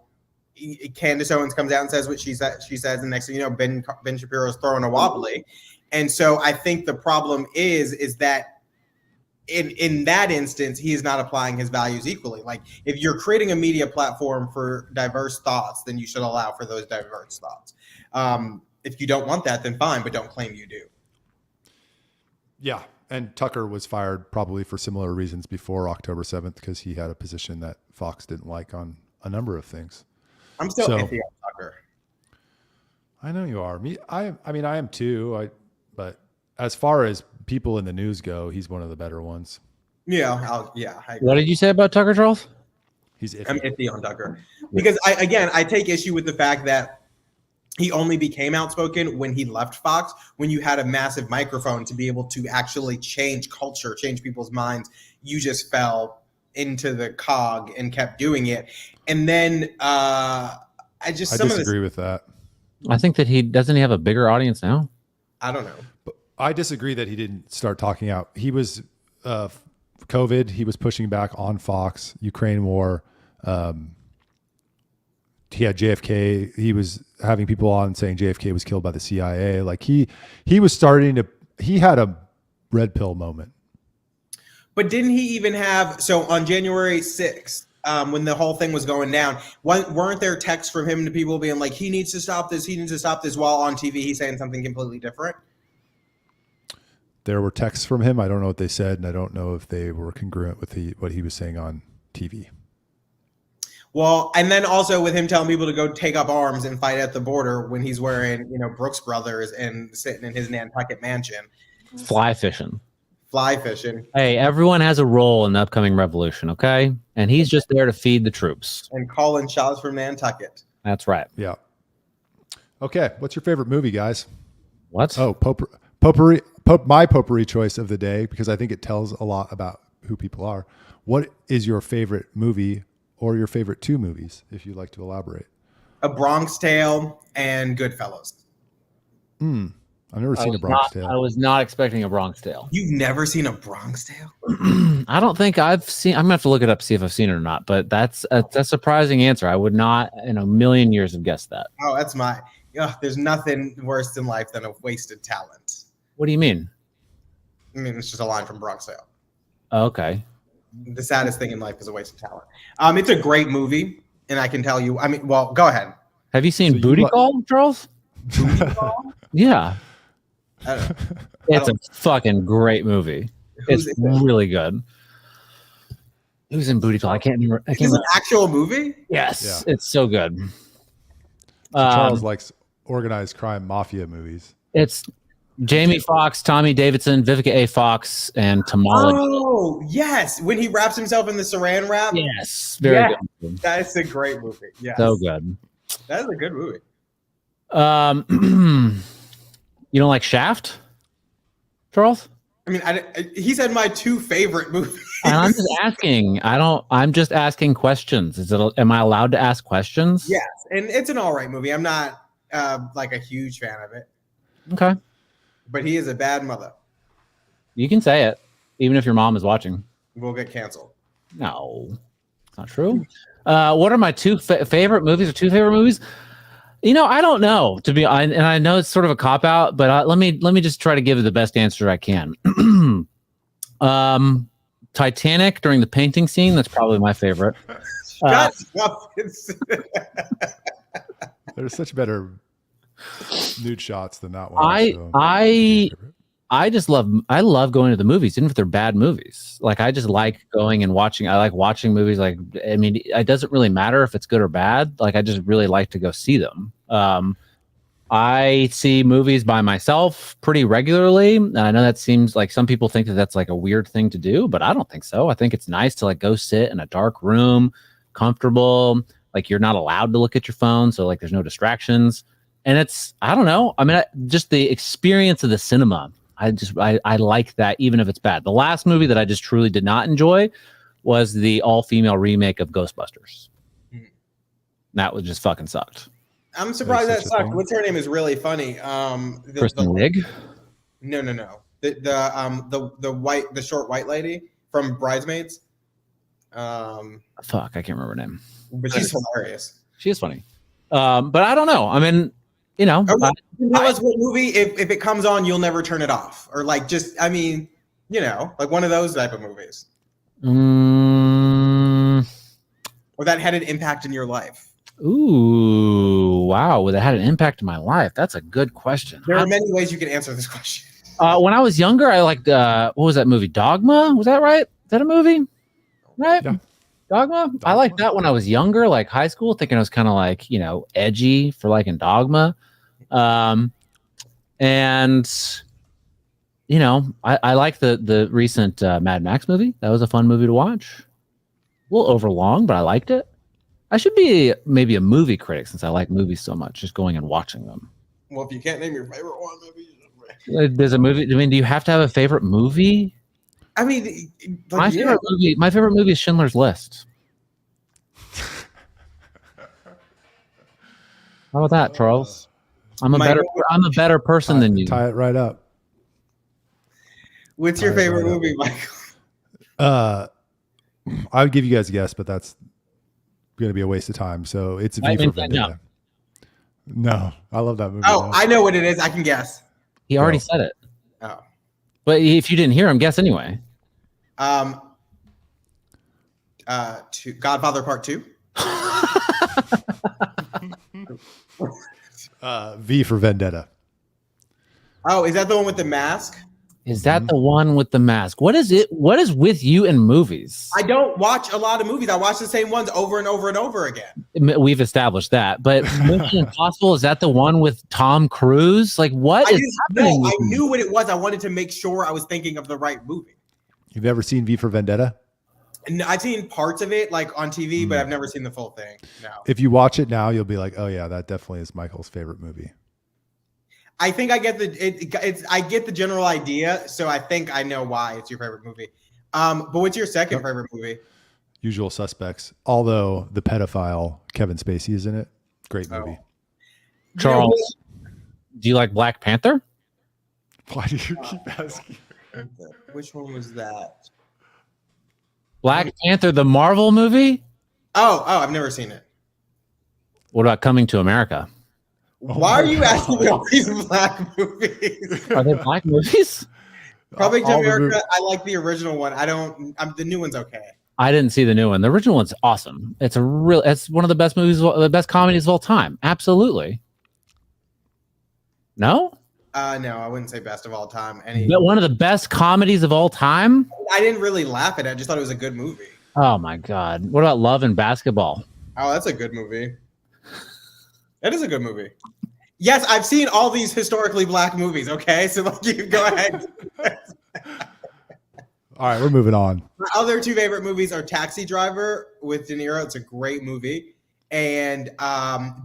Candace Owens comes out and says what she says. And next thing you know, Ben Shapiro is throwing a wobbly. And so I think the problem is that in that instance, he is not applying his values equally. Like, if you're creating a media platform for diverse thoughts, then you should allow for those diverse thoughts. If you don't want that, then fine, but don't claim you do. Yeah. And Tucker was fired probably for similar reasons before October 7th, because he had a position that Fox didn't like on a number of things. I'm still iffy on Tucker. I know you are. I mean, I am too. But as far as people in the news go, he's one of the better ones. Yeah. What did you say about Tucker, Charles? He's iffy. I'm iffy on Tucker because I take issue with the fact that he only became outspoken when he left Fox, when you had a massive microphone to be able to actually change culture, change people's minds. You just fell into the cog and kept doing it. And then I disagree with that. I think that doesn't he have a bigger audience now? I don't know. But I disagree that he didn't start talking out. He was COVID. He was pushing back on Fox, Ukraine war. He had JFK. He was having people on saying JFK was killed by the CIA. Like he was he had a red pill moment. But didn't he even have, so on January 6th, when the whole thing was going down, weren't there texts from him to people being like, he needs to stop this, while on TV he's saying something completely different? There were texts from him. I don't know what they said, and I don't know if they were congruent with what he was saying on TV. Well, and then also with him telling people to go take up arms and fight at the border when he's wearing, Brooks Brothers and sitting in his Nantucket mansion. Fly fishing. Hey, everyone has a role in the upcoming revolution, okay? And he's just there to feed the troops. And calling shots from Nantucket. That's right. Yeah. Okay, what's your favorite movie, guys? What? Oh, my potpourri choice of the day, because I think it tells a lot about who people are. What is your favorite movie or your favorite two movies, if you'd like to elaborate? A Bronx Tale and Goodfellas. I've never seen a Bronx Tale. I was not expecting a Bronx Tale. You've never seen a Bronx Tale? I don't think I've seen. I'm gonna have to look it up, see if I've seen it or not. But that's a surprising answer. I would not, in a million years, have guessed that. Oh, that's there's nothing worse in life than a wasted talent. What do you mean? I mean, it's just a line from Bronx Tale. Oh, okay. The saddest thing in life is a waste of talent. It's a great movie, and I can tell you. I mean, well, go ahead. Have you seen Booty Call, Charles? Booty Call? Yeah. It's a fucking great movie. It's really good. Who's in Booty Call? I can't remember. Is this an actual movie? Yes, yeah. It's so good. Charles likes organized crime mafia movies. It's Jamie Foxx, Tommy Davidson, Vivica A. Fox, and Tamala. Oh, yes. When he wraps himself in the saran wrap? Yes. Very good. That's a great movie. Yes. So good. That is a good movie. You don't like Shaft, Charles? I mean, he said my two favorite movies. And I'm just asking. I'm just asking questions. Am I allowed to ask questions? Yes. And it's an all right movie. I'm not like a huge fan of it. Okay. But he is a bad mother. You can say it, even if your mom is watching. We'll get canceled. No, it's not true. What are my two favorite movies or two favorite movies? I don't know, and I know it's sort of a cop out, but let me just try to give it the best answer I can. Titanic during the painting scene. That's probably my favorite. There's such better nude shots than that one. I love going to the movies, even if they're bad movies. Like, I just like going and watching. I like watching movies. Like, I mean, it doesn't really matter if it's good or bad. Like, I just really like to go see them. I see movies by myself pretty regularly. I know that seems like some people think that that's like a weird thing to do, but I don't think so. I think it's nice to like go sit in a dark room, comfortable. Like, you're not allowed to look at your phone, so like there's no distractions. And I don't know. I mean, just the experience of the cinema. I like that, even if it's bad. The last movie that I just truly did not enjoy was the all-female remake of Ghostbusters. That was just fucking sucked. I'm surprised that sucked. What's her name is really funny. Kristen Wiig? No. The short white lady from Bridesmaids. Fuck, I can't remember her name. But she's hilarious. She is funny. But I don't know. I mean, tell us what movie, if it comes on, you'll never turn it off, or like, just, I mean, You know, like one of those type of movies. Or that had an impact in your life. Ooh, wow. Well, that had an impact in my life. That's a good question. There are many ways you can answer this question. When I was younger, I liked, what was that movie? Dogma? Was that right? Is that a movie? Right? Yeah. Dogma? I liked that when I was younger, like high school, thinking I was kind of like, edgy for liking Dogma. And, I like the recent Mad Max movie. That was a fun movie to watch. A little overlong, but I liked it. I should be maybe a movie critic since I like movies so much, just going and watching them. Well, if you can't name your favorite one, There's a movie. I mean, do you have to have a favorite movie? I mean, My favorite movie is Schindler's List. How about that, Charles? I'm a better person than you. Tie it right up. What's your favorite movie, Michael? I would give you guys a guess, but that's going to be a waste of time. So it's V for Vendetta. No, I love that movie. Oh, I know what it is. I can guess. He already said it. Oh, but if you didn't hear him, guess anyway. Godfather Part 2. V for Vendetta. Oh, is that the one with the mask? Is that the one with the mask? What is it? What is with you in movies? I don't watch a lot of movies. I watch the same ones over and over and over again. We've established that. But Mission Impossible, is that the one with Tom Cruise? Like, what is happening? No, I knew what it was. I wanted to make sure I was thinking of the right movie. You've never seen V for Vendetta? And I've seen parts of it, like on TV, but I've never seen the full thing. No. If you watch it now, you'll be like, "Oh yeah, that definitely is Michael's favorite movie." I think I get I get the general idea, so I think I know why it's your favorite movie. But what's your second favorite movie? Usual Suspects. Although the pedophile Kevin Spacey is in it. Great movie. Charles, do you like Black Panther? Why do you keep asking? Which one was that? Black Panther, the Marvel movie? Oh, I've never seen it. What about Coming to America? Why are you asking me all these black movies? Are they black movies? Coming to America, I like the original one. The new one's okay. I didn't see the new one. The original one's awesome. It's one of the best movies, the best comedies of all time. Absolutely. No? No, I wouldn't say best of all time. But one of the best comedies of all time? I didn't really laugh at it. I just thought it was a good movie. Oh my God. What about Love and Basketball? Oh, that's a good movie. That is a good movie. Yes, I've seen all these historically black movies. Okay, so you go ahead. All right, we're moving on. My other two favorite movies are Taxi Driver with De Niro. It's a great movie, and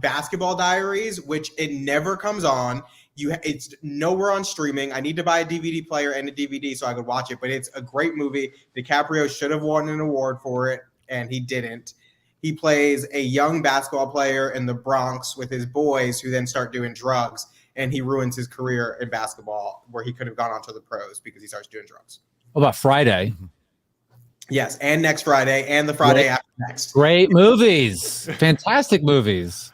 Basketball Diaries, which it never comes on. It's nowhere on streaming. I need to buy a DVD player and a DVD so I could watch it. But it's a great movie. DiCaprio should have won an award for it, and he didn't. He plays a young basketball player in the Bronx with his boys who then start doing drugs, and he ruins his career in basketball where he could have gone on to the pros because he starts doing drugs. What about Friday? Yes, and Next Friday and the Friday after next. Great movies. Fantastic movies.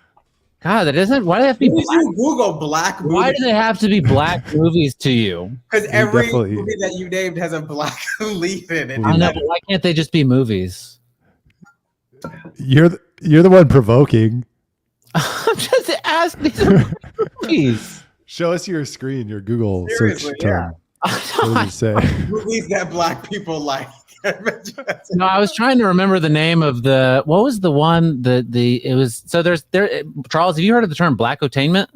God, that isn't. Why do they have to be black? You Google black movies. Why do they have to be black movies to you? Because every movie that you named has a black lead in it. I know, but why can't they just be movies? You're the one provoking. I'm just asking. These are movies. Show us your screen, your Google Seriously, search term. What did you say? Movies that black people like. No, I was trying to remember the name of what was the one it was. So Charles, have you heard of the term blackotainment?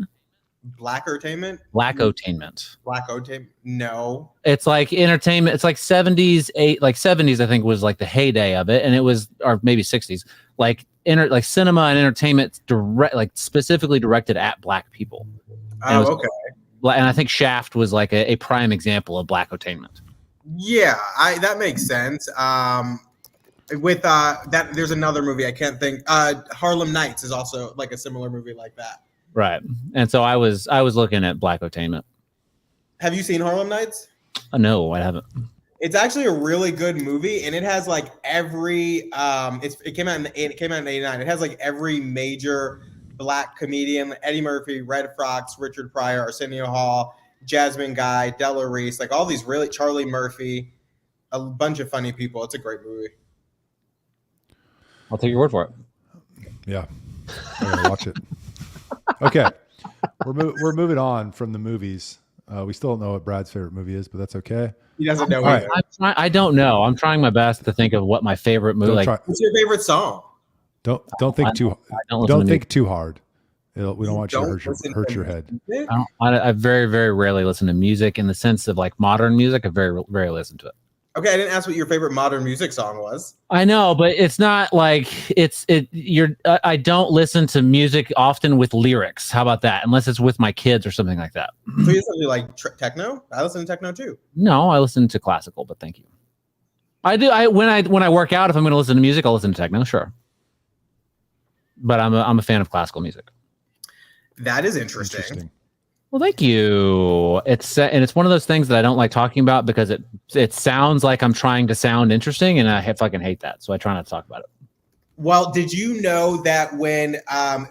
Blackotainment? Blackotainment. Blackotainment? No. It's like entertainment. It's like 70s, I think was like the heyday of it. And it was, or maybe 60s, like cinema and entertainment specifically directed at black people. Oh, okay. And I think Shaft was like a prime example of blackotainment. Yeah, that makes sense. With that, there's another movie I can't think. Harlem Nights is also like a similar movie like that. Right, and so I was looking at blackotainment. Have you seen Harlem Nights? No, I haven't. It's actually a really good movie, and it has like every. It came out in '89. It has like every major black comedian: Eddie Murphy, Red Fox, Richard Pryor, Arsenio Hall, Jasmine Guy, Della Reese, like all these really Charlie Murphy, a bunch of funny people. It's a great movie. I'll take your word for it. Yeah, I'm gonna watch it. Okay, we're moving on from the movies. We still don't know what Brad's favorite movie is, but that's okay. He doesn't know. All Right. I don't know. I'm trying my best to think of what my favorite movie. What's your favorite song? Don't think too. Don't think too hard. We don't want you to hurt your head. I very, very rarely listen to music in the sense of like modern music. I very rarely listen to it. Okay, I didn't ask what your favorite modern music song was. I know, but it's not like I don't listen to music often with lyrics. How about that? Unless it's with my kids or something like that. So you listen to like techno? I listen to techno too. No, I listen to classical, but thank you. I do. When I work out, if I'm going to listen to music, I'll listen to techno, sure. But I'm a fan of classical music. That is interesting. Well, thank you. It's one of those things that I don't like talking about because it sounds like I'm trying to sound interesting, and I fucking hate that. So I try not to talk about it. Well, did you know that when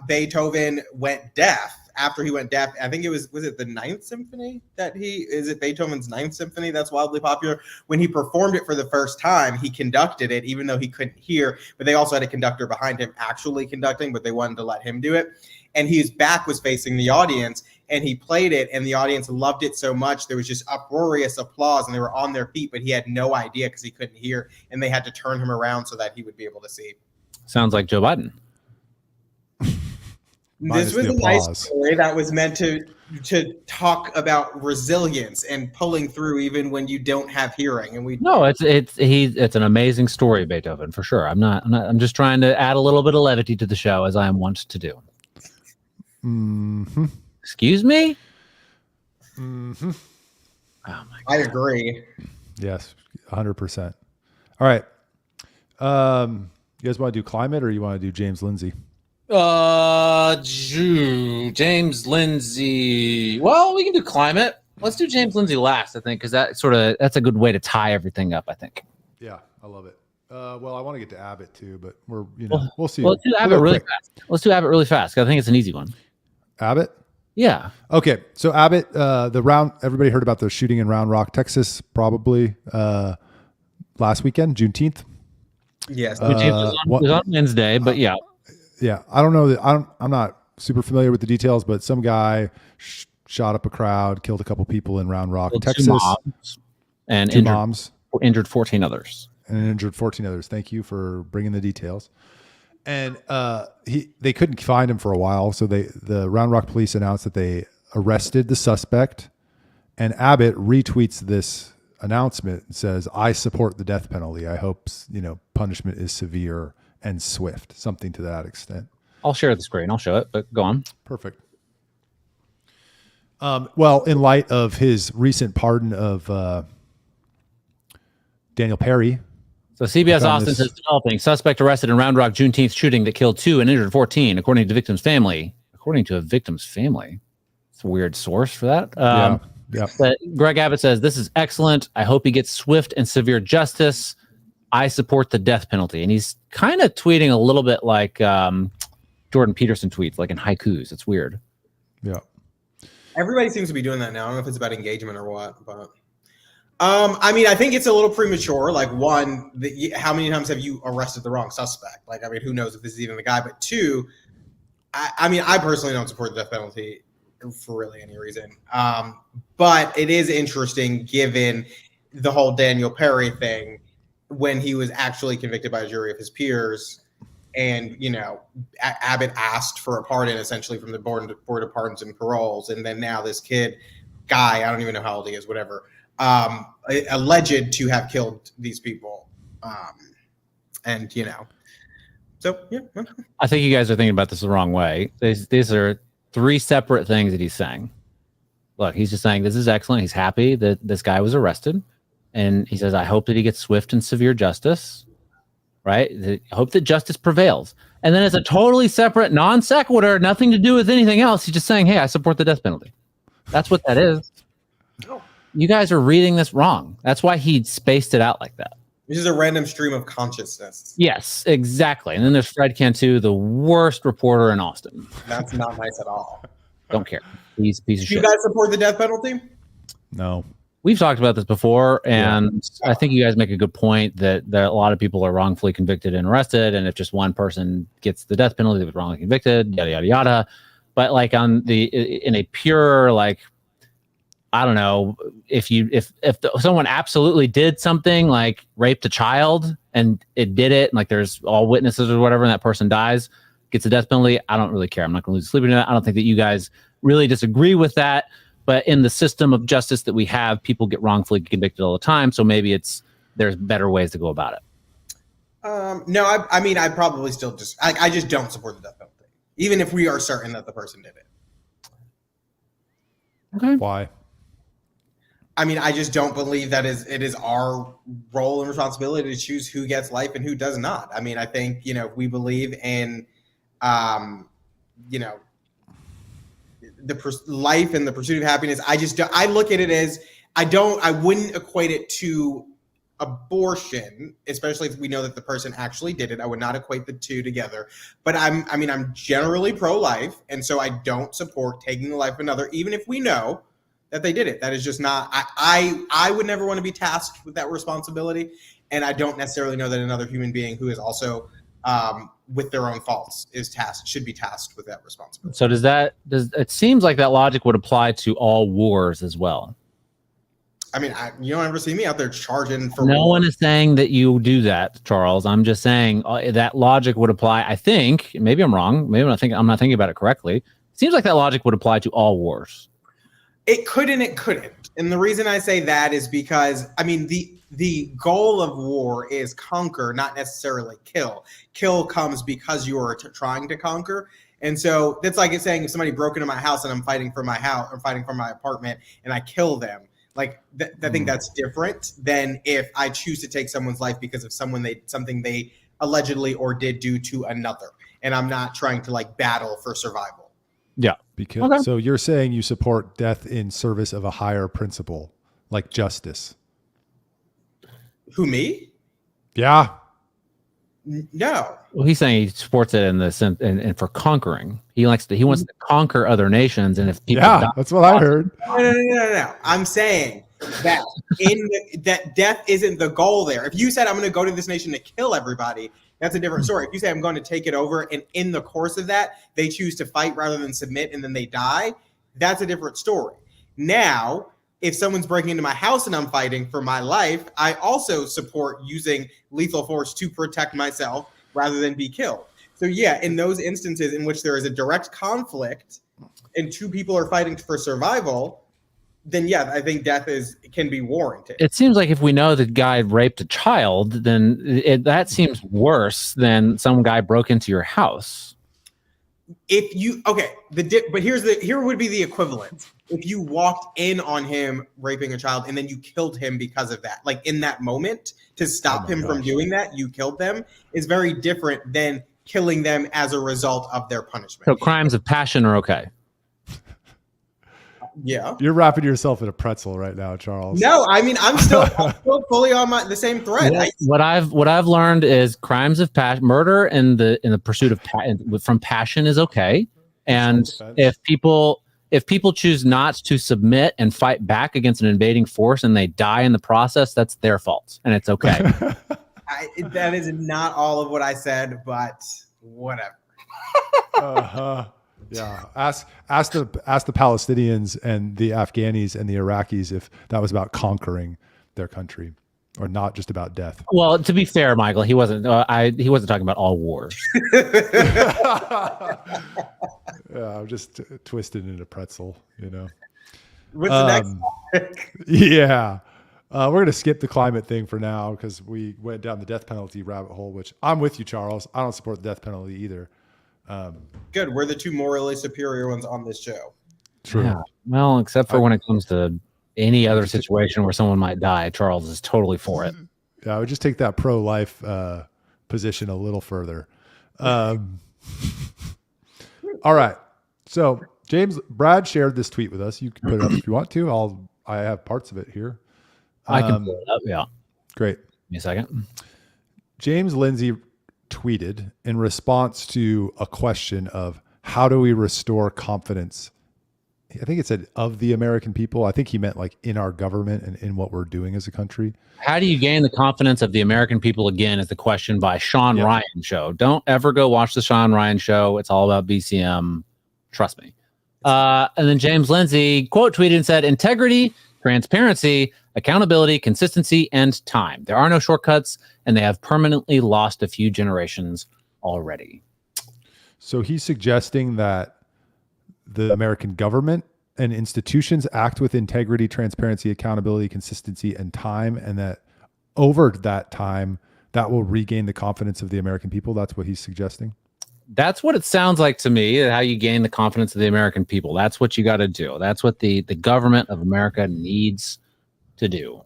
Beethoven went deaf, after he went deaf, I think was it the Ninth Symphony is it Beethoven's Ninth Symphony that's wildly popular? When he performed it for the first time, he conducted it, even though he couldn't hear, but they also had a conductor behind him actually conducting, but they wanted to let him do it. And his back was facing the audience, and he played it, and the audience loved it so much. There was just uproarious applause, and they were on their feet, but he had no idea because he couldn't hear, and they had to turn him around so that he would be able to see. Sounds like Joe Biden. This was a nice story that was meant to talk about resilience and pulling through even when you don't have hearing. And it's an amazing story, Beethoven, for sure. I'm just trying to add a little bit of levity to the show, as I am wont to do. Mm-hmm. Excuse me? Mm-hmm. Oh my God. I agree. Yes, 100%. All right. You guys want to do climate, or you want to do James Lindsay? James Lindsay. Well, we can do climate. Let's do James Lindsay last, I think, because that's a good way to tie everything up, I think. Yeah, I love it. Well, I want to get to Abbott too, but we'll see. Let's do Abbott really fast. Let's do Abbott really fast. I think it's an easy one. Abbott? Yeah. Okay. So Abbott, everybody heard about the shooting in Round Rock, Texas, probably last weekend, Juneteenth. Yes. Juneteenth was on Wednesday, but yeah. Yeah. I don't know that I'm not super familiar with the details, but some guy shot up a crowd, killed a couple people in Round Rock, Texas. Two moms, and injured 14 others. And injured 14 others. Thank you for bringing the details. And they couldn't find him for a while, so the Round Rock police announced that they arrested the suspect. And Abbott retweets this announcement and says, "I support the death penalty. I hope punishment is severe and swift," something to that extent. I'll share the screen. I'll show it, but go on. Perfect. Well, in light of his recent pardon of Daniel Perry. So CBS Austin says, developing suspect arrested in Round Rock Juneteenth shooting that killed 2 and injured 14, according to victim's family. According to a victim's family. It's a weird source for that. Yeah. But Greg Abbott says, this is excellent. I hope he gets swift and severe justice. I support the death penalty. And he's kind of tweeting a little bit like Jordan Peterson tweets, like in haikus. It's weird. Yeah. Everybody seems to be doing that now. I don't know if it's about engagement or what, but I think it's a little premature. Like, one, how many times have you arrested the wrong suspect? Like, who knows if this is even the guy? But two, I personally don't support the death penalty for really any reason. But it is interesting given the whole Daniel Perry thing, when he was actually convicted by a jury of his peers. And, Abbott asked for a pardon essentially from the Board of Pardons and Paroles. And then now this guy, I don't even know how old he is, whatever, alleged to have killed these people. So, yeah. I think you guys are thinking about this the wrong way. These are 3 separate things that he's saying. Look, he's just saying this is excellent. He's happy that this guy was arrested. And he says, I hope that he gets swift and severe justice. Right? I hope that justice prevails. And then it's a totally separate non sequitur, nothing to do with anything else. He's just saying, hey, I support the death penalty. That's what that is. You guys are reading this wrong. That's why he spaced it out like that. This is a random stream of consciousness. Yes, exactly. And then there's Fred Cantu, the worst reporter in Austin. That's not nice at all. Don't care. He's a piece of shit. You guys support the death penalty? No. We've talked about this before, and I think you guys make a good point that a lot of people are wrongfully convicted and arrested, and if just one person gets the death penalty that was wrongly convicted, yada yada yada. But like in a pure, like, I don't know, if someone absolutely did something like raped a child and it did it, and like there's all witnesses or whatever, and that person dies, gets a death penalty, I don't really care. I'm not going to lose sleep into that. I don't think that you guys really disagree with that. But in the system of justice that we have, people get wrongfully convicted all the time. So maybe there's better ways to go about it. No, I mean, I probably still I just don't support the death penalty, even if we are certain that the person did it. Okay. Why? I mean, I just don't believe that it is our role and responsibility to choose who gets life and who does not. I mean, I think, we believe in, life and the pursuit of happiness. I look at it as, I wouldn't equate it to abortion, especially if we know that the person actually did it. I would not equate the two together, but I'm generally pro-life. And so I don't support taking the life of another, even if we know that they did it. That is just not, I would never want to be tasked with that responsibility. And I don't necessarily know that another human being who is also, with their own faults should be tasked with that responsibility. So it seems like that logic would apply to all wars as well. I mean, you don't ever see me out there charging for No war. one is saying that you do that, Charles. I'm just saying that logic would apply. I think, maybe I'm wrong. Maybe I'm not thinking about it correctly. It seems like that logic would apply to all wars. It could and it couldn't. And the reason I say that is because, I mean, the goal of war is conquer, not necessarily kill. Kill comes because you are trying to conquer. And so that's like it's saying if somebody broke into my house and I'm fighting for my house or fighting for my apartment and I kill them, like I think that's different than if I choose to take someone's life because of something they allegedly or did do to another. And I'm not trying to like battle for survival. Yeah. So you're saying you support death in service of a higher principle, like justice. Who, me? Yeah. No. Well, he's saying he supports it in the sense and for conquering. He wants to conquer other nations, and if people die, that's what I heard. No. I'm saying that that death isn't the goal there. If you said I'm going to go to this nation to kill everybody, that's a different story. If you say I'm going to take it over, and in the course of that they choose to fight rather than submit, and then they die, that's a different story. Now, if someone's breaking into my house and I'm fighting for my life, I also support using lethal force to protect myself rather than be killed. So yeah, in those instances in which there is a direct conflict and two people are fighting for survival, then yeah, I think death can be warranted. It seems like if we know the guy raped a child, then that seems worse than some guy broke into your house. But here would be the equivalent. If you walked in on him raping a child and then you killed him because of that, like in that moment to stop him from doing that, you killed them, is very different than killing them as a result of their punishment. So crimes of passion are okay. Yeah. You're wrapping yourself in a pretzel right now, Charles. No, I mean I'm still fully on the same thread. What I've learned is crimes of passion, murder in the pursuit of from passion is okay, and if people choose not to submit and fight back against an invading force and they die in the process, that's their fault, and it's okay. That is not all of what I said, but whatever. Yeah. Ask the Palestinians and the Afghanis and the Iraqis if that was about conquering their country or not just about death. Well, to be fair, Michael, he wasn't talking about all wars. Yeah, I'm just twisted into pretzel, What's the next topic? Yeah. We're going to skip the climate thing for now because we went down the death penalty rabbit hole, which I'm with you, Charles. I don't support the death penalty either. Good. We're the two morally superior ones on this show. True. Yeah. Well, except for when it comes to any other situation where someone might die, Charles is totally for it. Yeah, I would just take that pro-life position a little further. All right. So Brad shared this tweet with us. You can put it up if you want to. I have parts of it here. I can pull it up. Yeah. Great. Give me a second. James Lindsay tweeted in response to a question of how do we restore confidence I think it said of the American people. I think he meant like in our government and in what we're doing as a country. How do you gain the confidence of the American people again is the question by Sean Ryan show. Don't ever go watch the Sean Ryan show. It's all about BCM. Trust me. And then James Lindsay quote tweeted and said, integrity, transparency, accountability, consistency, and time. There are no shortcuts, and they have permanently lost a few generations already. So he's suggesting that the American government and institutions act with integrity, transparency, accountability, consistency, and time, and that over that time, that will regain the confidence of the American people. That's what he's suggesting. That's what it sounds like to me, how you gain the confidence of the American people. That's what you got to do. That's what the government of America needs to do.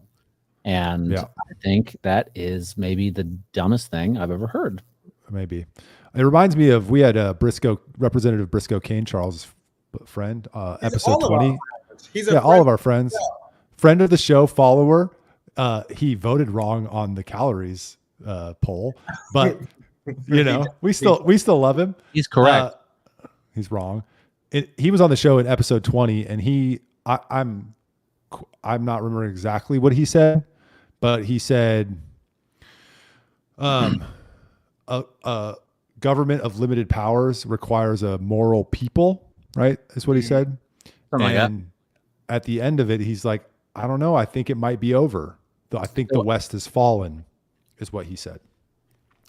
And I think that is maybe the dumbest thing I've ever heard. Maybe. It reminds me of, we had Representative Briscoe Kane, Charles' friend, episode 20. He's all of our friends. Yeah. Friend of the show, follower. He voted wrong on the calories poll, but we still love him. He's correct. He's wrong. He was on the show in episode 20, and I'm not remembering exactly what he said, but he said, a government of limited powers requires a moral people. Right? That's what he said. Something like that. At the end of it, he's like, I don't know. I think it might be over. I think the West has fallen, is what he said.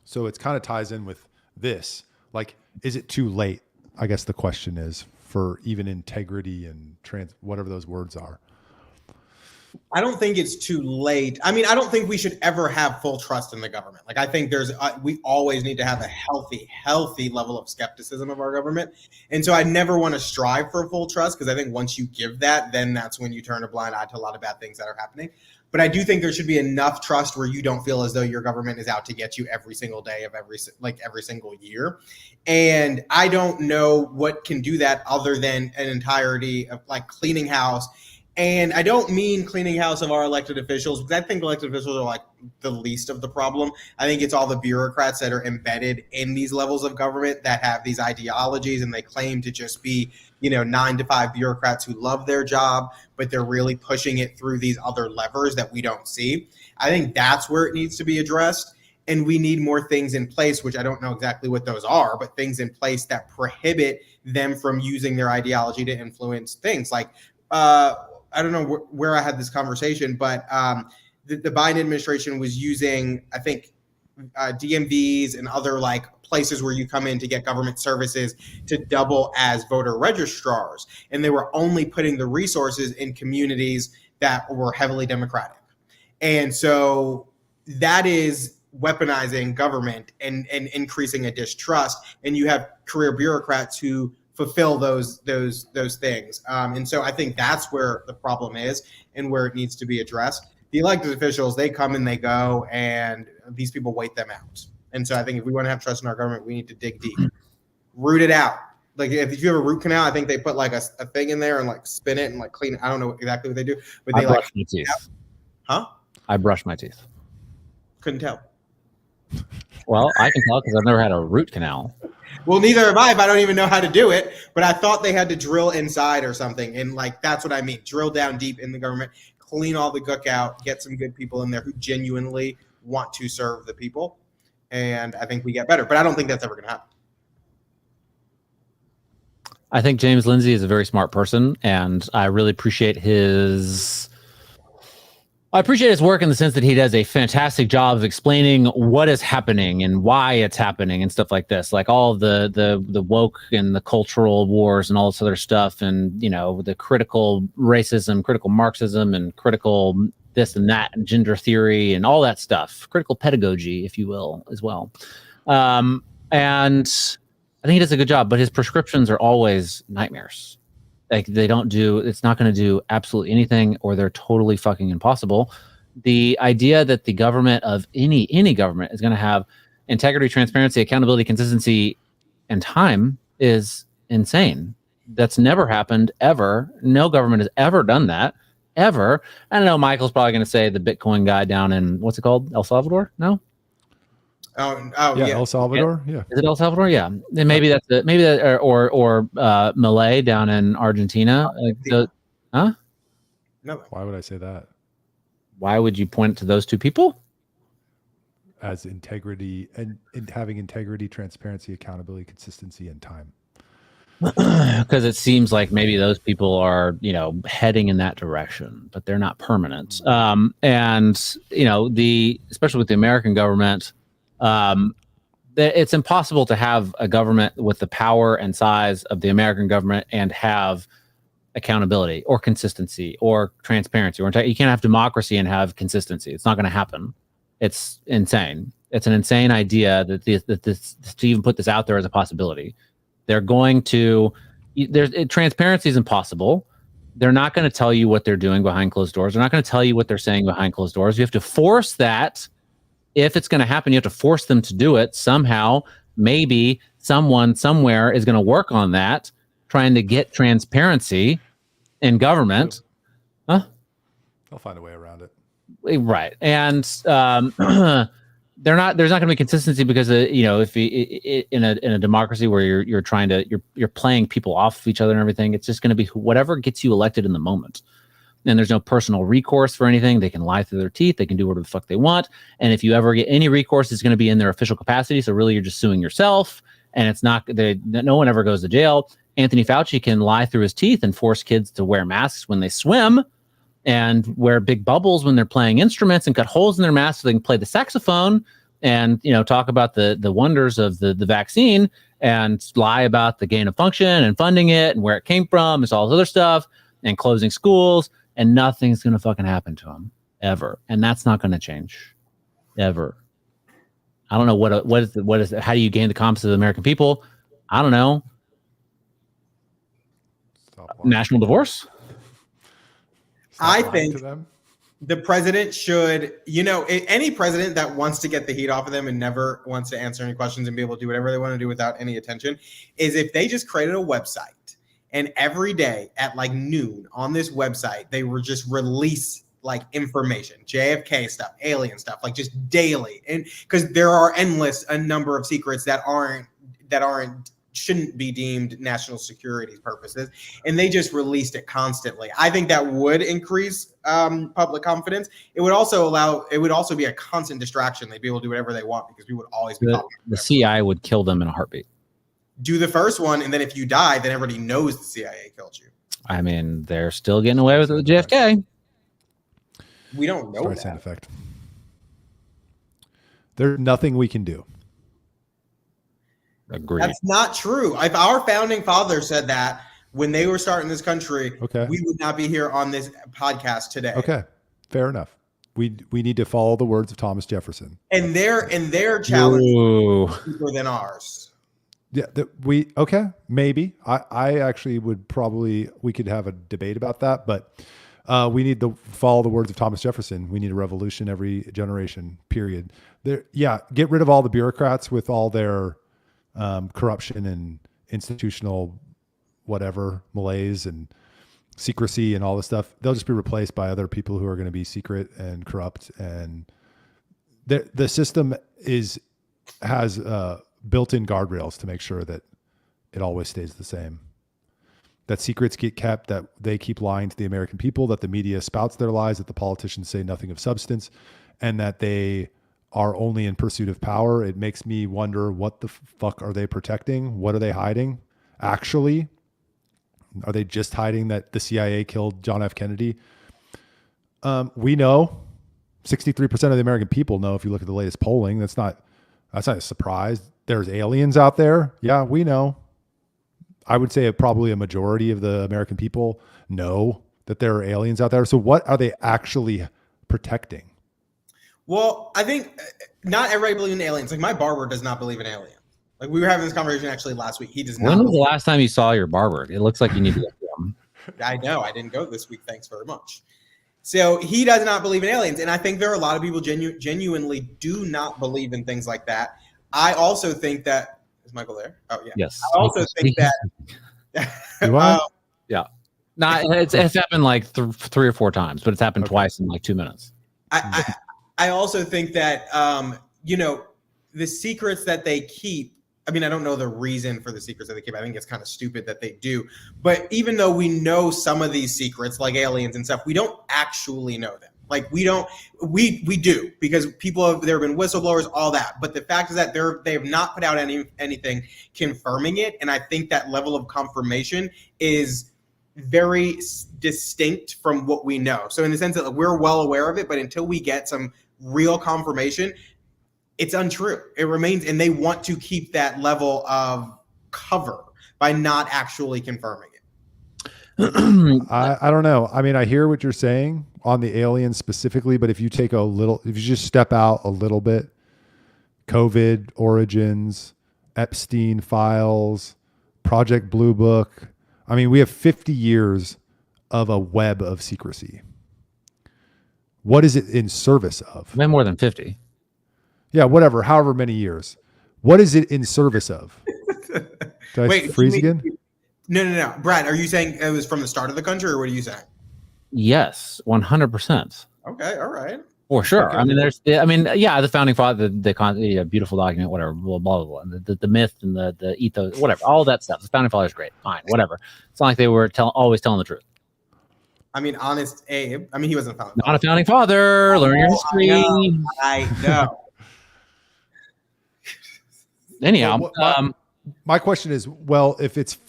So it kind of ties in with this. Like, is it too late? I guess the question is, for even integrity and whatever those words are. I don't think it's too late. I mean, I don't think we should ever have full trust in the government. Like, I think we always need to have a healthy level of skepticism of our government. And so I never want to strive for full trust, because I think once you give that, then that's when you turn a blind eye to a lot of bad things that are happening. But I do think there should be enough trust where you don't feel as though your government is out to get you every single day of every single year. And I don't know what can do that other than an entirety of like cleaning house. And I don't mean cleaning house of our elected officials, because I think elected officials are like the least of the problem. I think it's all the bureaucrats that are embedded in these levels of government that have these ideologies, and they claim to just be, 9 to 5 bureaucrats who love their job, but they're really pushing it through these other levers that we don't see. I think that's where it needs to be addressed. And we need more things in place, which I don't know exactly what those are, but things in place that prohibit them from using their ideology to influence things like, I don't know where I had this conversation, but the Biden administration was using, I think, DMVs and other like places where you come in to get government services to double as voter registrars. And they were only putting the resources in communities that were heavily Democratic. And so that is weaponizing government and increasing a distrust. And you have career bureaucrats who fulfill those things. And so I think that's where the problem is and where it needs to be addressed. The elected officials, they come and they go, and these people wait them out. And so I think if we want to have trust in our government, we need to dig deep, root it out. Like if you have a root canal, I think they put like a thing in there and like spin it and like clean it. I don't know exactly what they do, but they brush my teeth. Huh? I brush my teeth. Couldn't tell. Well, I can tell because I've never had a root canal. Well, neither have I, if I don't even know how to do it. But I thought they had to drill inside or something. And like, that's what I mean. Drill down deep in the government, clean all the gook out, get some good people in there who genuinely want to serve the people. And I think we get better. But I don't think that's ever going to happen. I think James Lindsay is a very smart person, and I really appreciate his work in the sense that he does a fantastic job of explaining what is happening and why it's happening and stuff like this, like all of the woke and the cultural wars and all this other stuff, and the critical racism, critical Marxism, and critical this and that, and gender theory and all that stuff, critical pedagogy, if you will, as well. And I think he does a good job, but his prescriptions are always nightmares. Like it's not going to do absolutely anything, or they're totally fucking impossible. The idea that the government of any government is going to have integrity, transparency, accountability, consistency, and time is insane. That's never happened ever. No government has ever done that ever. I don't know. Michael's probably going to say the Bitcoin guy down in what's it called? El Salvador? No. Yeah. El Salvador. Yeah. Is it El Salvador? Yeah. Then maybe that's it. Maybe that or Malay down in Argentina. Huh? No. Why would I say that? Why would you point to those two people? As integrity and having integrity, transparency, accountability, consistency, and time. Because it seems like maybe those people are, heading in that direction, but they're not permanent. And especially with the American government, it's impossible to have a government with the power and size of the American government and have accountability or consistency or transparency. You can't have democracy and have consistency. It's not going to happen. It's insane. It's an insane idea that to even put this out there as a possibility. They're going to, transparency is impossible. They're not going to tell you what they're doing behind closed doors. They're not going to tell you what they're saying behind closed doors. You have to force that. If it's going to happen, you have to force them to do it somehow. Maybe someone somewhere is going to work on that, trying to get transparency in government. Huh? They'll find a way around it. Right. And there's not going to be consistency because if in a democracy where you're trying to you're playing people off of each other and everything, it's just going to be whatever gets you elected in the moment. And there's no personal recourse for anything. They can lie through their teeth. They can do whatever the fuck they want. And if you ever get any recourse, it's going to be in their official capacity. So really, you're just suing yourself. And it's not no one ever goes to jail. Anthony Fauci can lie through his teeth and force kids to wear masks when they swim, and wear big bubbles when they're playing instruments, and cut holes in their masks so they can play the saxophone, and talk about the wonders of the vaccine, and lie about the gain of function and funding it and where it came from and all this other stuff, and closing schools, and nothing's gonna fucking happen to them ever, and that's not gonna change ever. I don't know what is how do you gain the confidence of the American people? I don't know. National divorce. I think the president should, any president that wants to get the heat off of them and never wants to answer any questions and be able to do whatever they want to do without any attention, is if they just created a website and every day at like noon on this website, they were just release like information, JFK stuff, alien stuff, like just daily. And because there are a number of secrets that shouldn't be deemed national security purposes, and they just released it constantly. I think that would increase public confidence. It would also be a constant distraction. They'd be able to do whatever they want because we would always be the CIA would kill them in a heartbeat. Do the first one, and then if you die, then everybody knows the CIA killed you. I mean, they're still getting away with it with JFK. We don't know that. Sound effect. There's nothing we can do. Agreed. That's not true. If our founding fathers said that when they were starting this country, we would not be here on this podcast today. Okay, fair enough. We need to follow the words of Thomas Jefferson. And their challenge is deeper than ours. Yeah, maybe. I actually would probably, we could have a debate about that, but we need to follow the words of Thomas Jefferson. We need a revolution every generation, period. Get rid of all the bureaucrats with all their corruption and institutional whatever malaise and secrecy and all this stuff. They'll just be replaced by other people who are going to be secret and corrupt. And the system has built-in guardrails to make sure that it always stays the same. That secrets get kept, that they keep lying to the American people, that the media spouts their lies, that the politicians say nothing of substance, and that they are only in pursuit of power. It makes me wonder, what the fuck are they protecting? What are they hiding? Actually, are they just hiding that the CIA killed John F. Kennedy? We know 63% of the American people know, if you look at the latest polling. That's not a surprise. There's aliens out there. Yeah, we know. I would say probably a majority of the American people know that there are aliens out there. So what are they actually protecting? Well, I think not everybody believes in aliens. Like my barber does not believe in aliens. Like we were having this conversation actually last week. He does not. When was the last time you saw your barber? It looks like you need to go to him. I know. I didn't go this week. Thanks very much. So he does not believe in aliens. And I think there are a lot of people genuinely do not believe in things like that. I also think that, is Michael there? Oh yeah. Yes. I also think that. Yeah. No, it's happened like 3 or 4 times, but it's happened twice in like 2 minutes. I also think that, the secrets that they keep, I mean, I don't know the reason for the secrets that they keep. I think it's kind of stupid that they do. But even though we know some of these secrets, like aliens and stuff, we don't actually know them. Like we do, because there have been whistleblowers, all that. But the fact is that they have not put out anything confirming it. And I think that level of confirmation is very distinct from what we know. So in the sense that we're well aware of it, but until we get some real confirmation, it's untrue. It remains, and they want to keep that level of cover by not actually confirming it. I don't know. I mean, I hear what you're saying on the aliens specifically, but if you just step out a little bit, COVID origins, Epstein files, Project Blue Book. I mean, we have 50 years of a web of secrecy. What is it in service of? Way more than 50. Yeah, whatever, however many years. What is it in service of? Did I freeze again? No. Brad, are you saying it was from the start of the country, or what are you saying? Yes, 100%. Okay, all right. For sure. Okay. I mean, the founding father, the beautiful document, whatever, blah, blah, blah, the myth and the ethos, whatever, all that stuff. The founding father's great. Fine, whatever. It's not like they were always telling the truth. I mean, honest Abe. I mean, he wasn't a founding Not a founding father. Learn your history. I know. Anyhow, my question is, well, if it's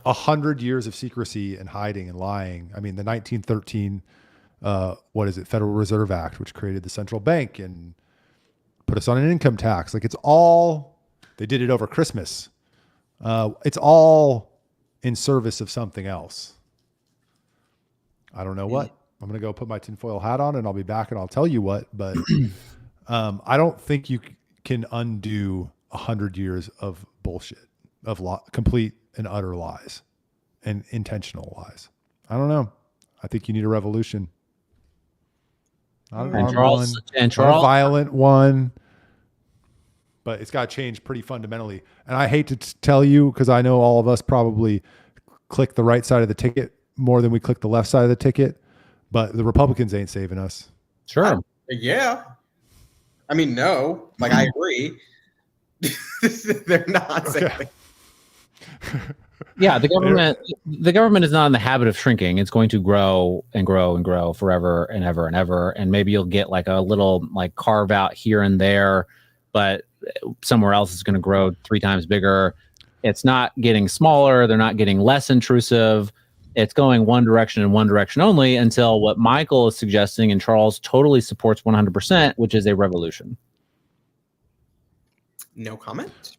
100 years of secrecy and hiding and lying, I mean, the 1913, Federal Reserve Act, which created the central bank and put us on an income tax. Like they did it over Christmas. It's all in service of something else. I don't know what. I'm going to go put my tinfoil hat on and I'll be back and I'll tell you what, but I don't think you can undo 100 years of bullshit, of complete and utter lies and intentional lies. I don't know. I think you need a revolution. And Charles, a violent one, but it's got to change pretty fundamentally. And I hate to tell you, because I know all of us probably click the right side of the ticket more than we click the left side of the ticket, but the Republicans ain't saving us. Sure. Yeah. I mean, no, like I agree. They're not saving. Yeah, the government is not in the habit of shrinking. It's going to grow and grow and grow forever and ever and ever. And maybe you'll get like a little like carve out here and there, but somewhere else is going to grow 3 times bigger. It's not getting smaller. They're not getting less intrusive. It's going one direction and one direction only until what Michael is suggesting and Charles totally supports 100%, which is a revolution. No comment.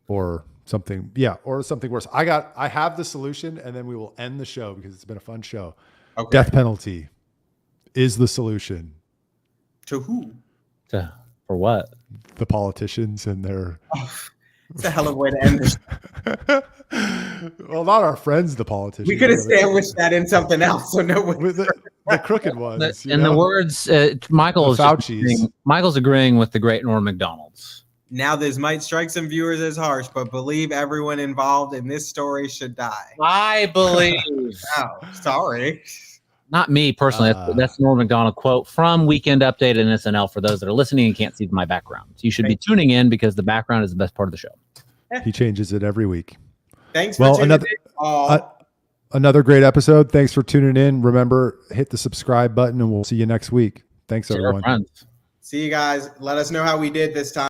Or something, yeah, or something worse. I have the solution, and then we will end the show because it's been a fun show. Okay. Death penalty is the solution. To who? For what? The politicians and their... It's a hell of a way to end this. Well, not our friends, the politicians. We could establish that in something else, so no one. The crooked ones. In the words, Michael's agreeing with the great Norm Macdonald's. Now, this might strike some viewers as harsh, but believe everyone involved in this story should die. I believe. Oh, sorry. Not me personally. That's Norm Macdonald quote from Weekend Update and SNL for those that are listening and can't see my background. So you should be tuning in because the background is the best part of the show. He changes it every week. Thanks for tuning in. Another great episode. Thanks for tuning in. Remember, hit the subscribe button and we'll see you next week. Thanks, everyone. See you guys. Let us know how we did this time.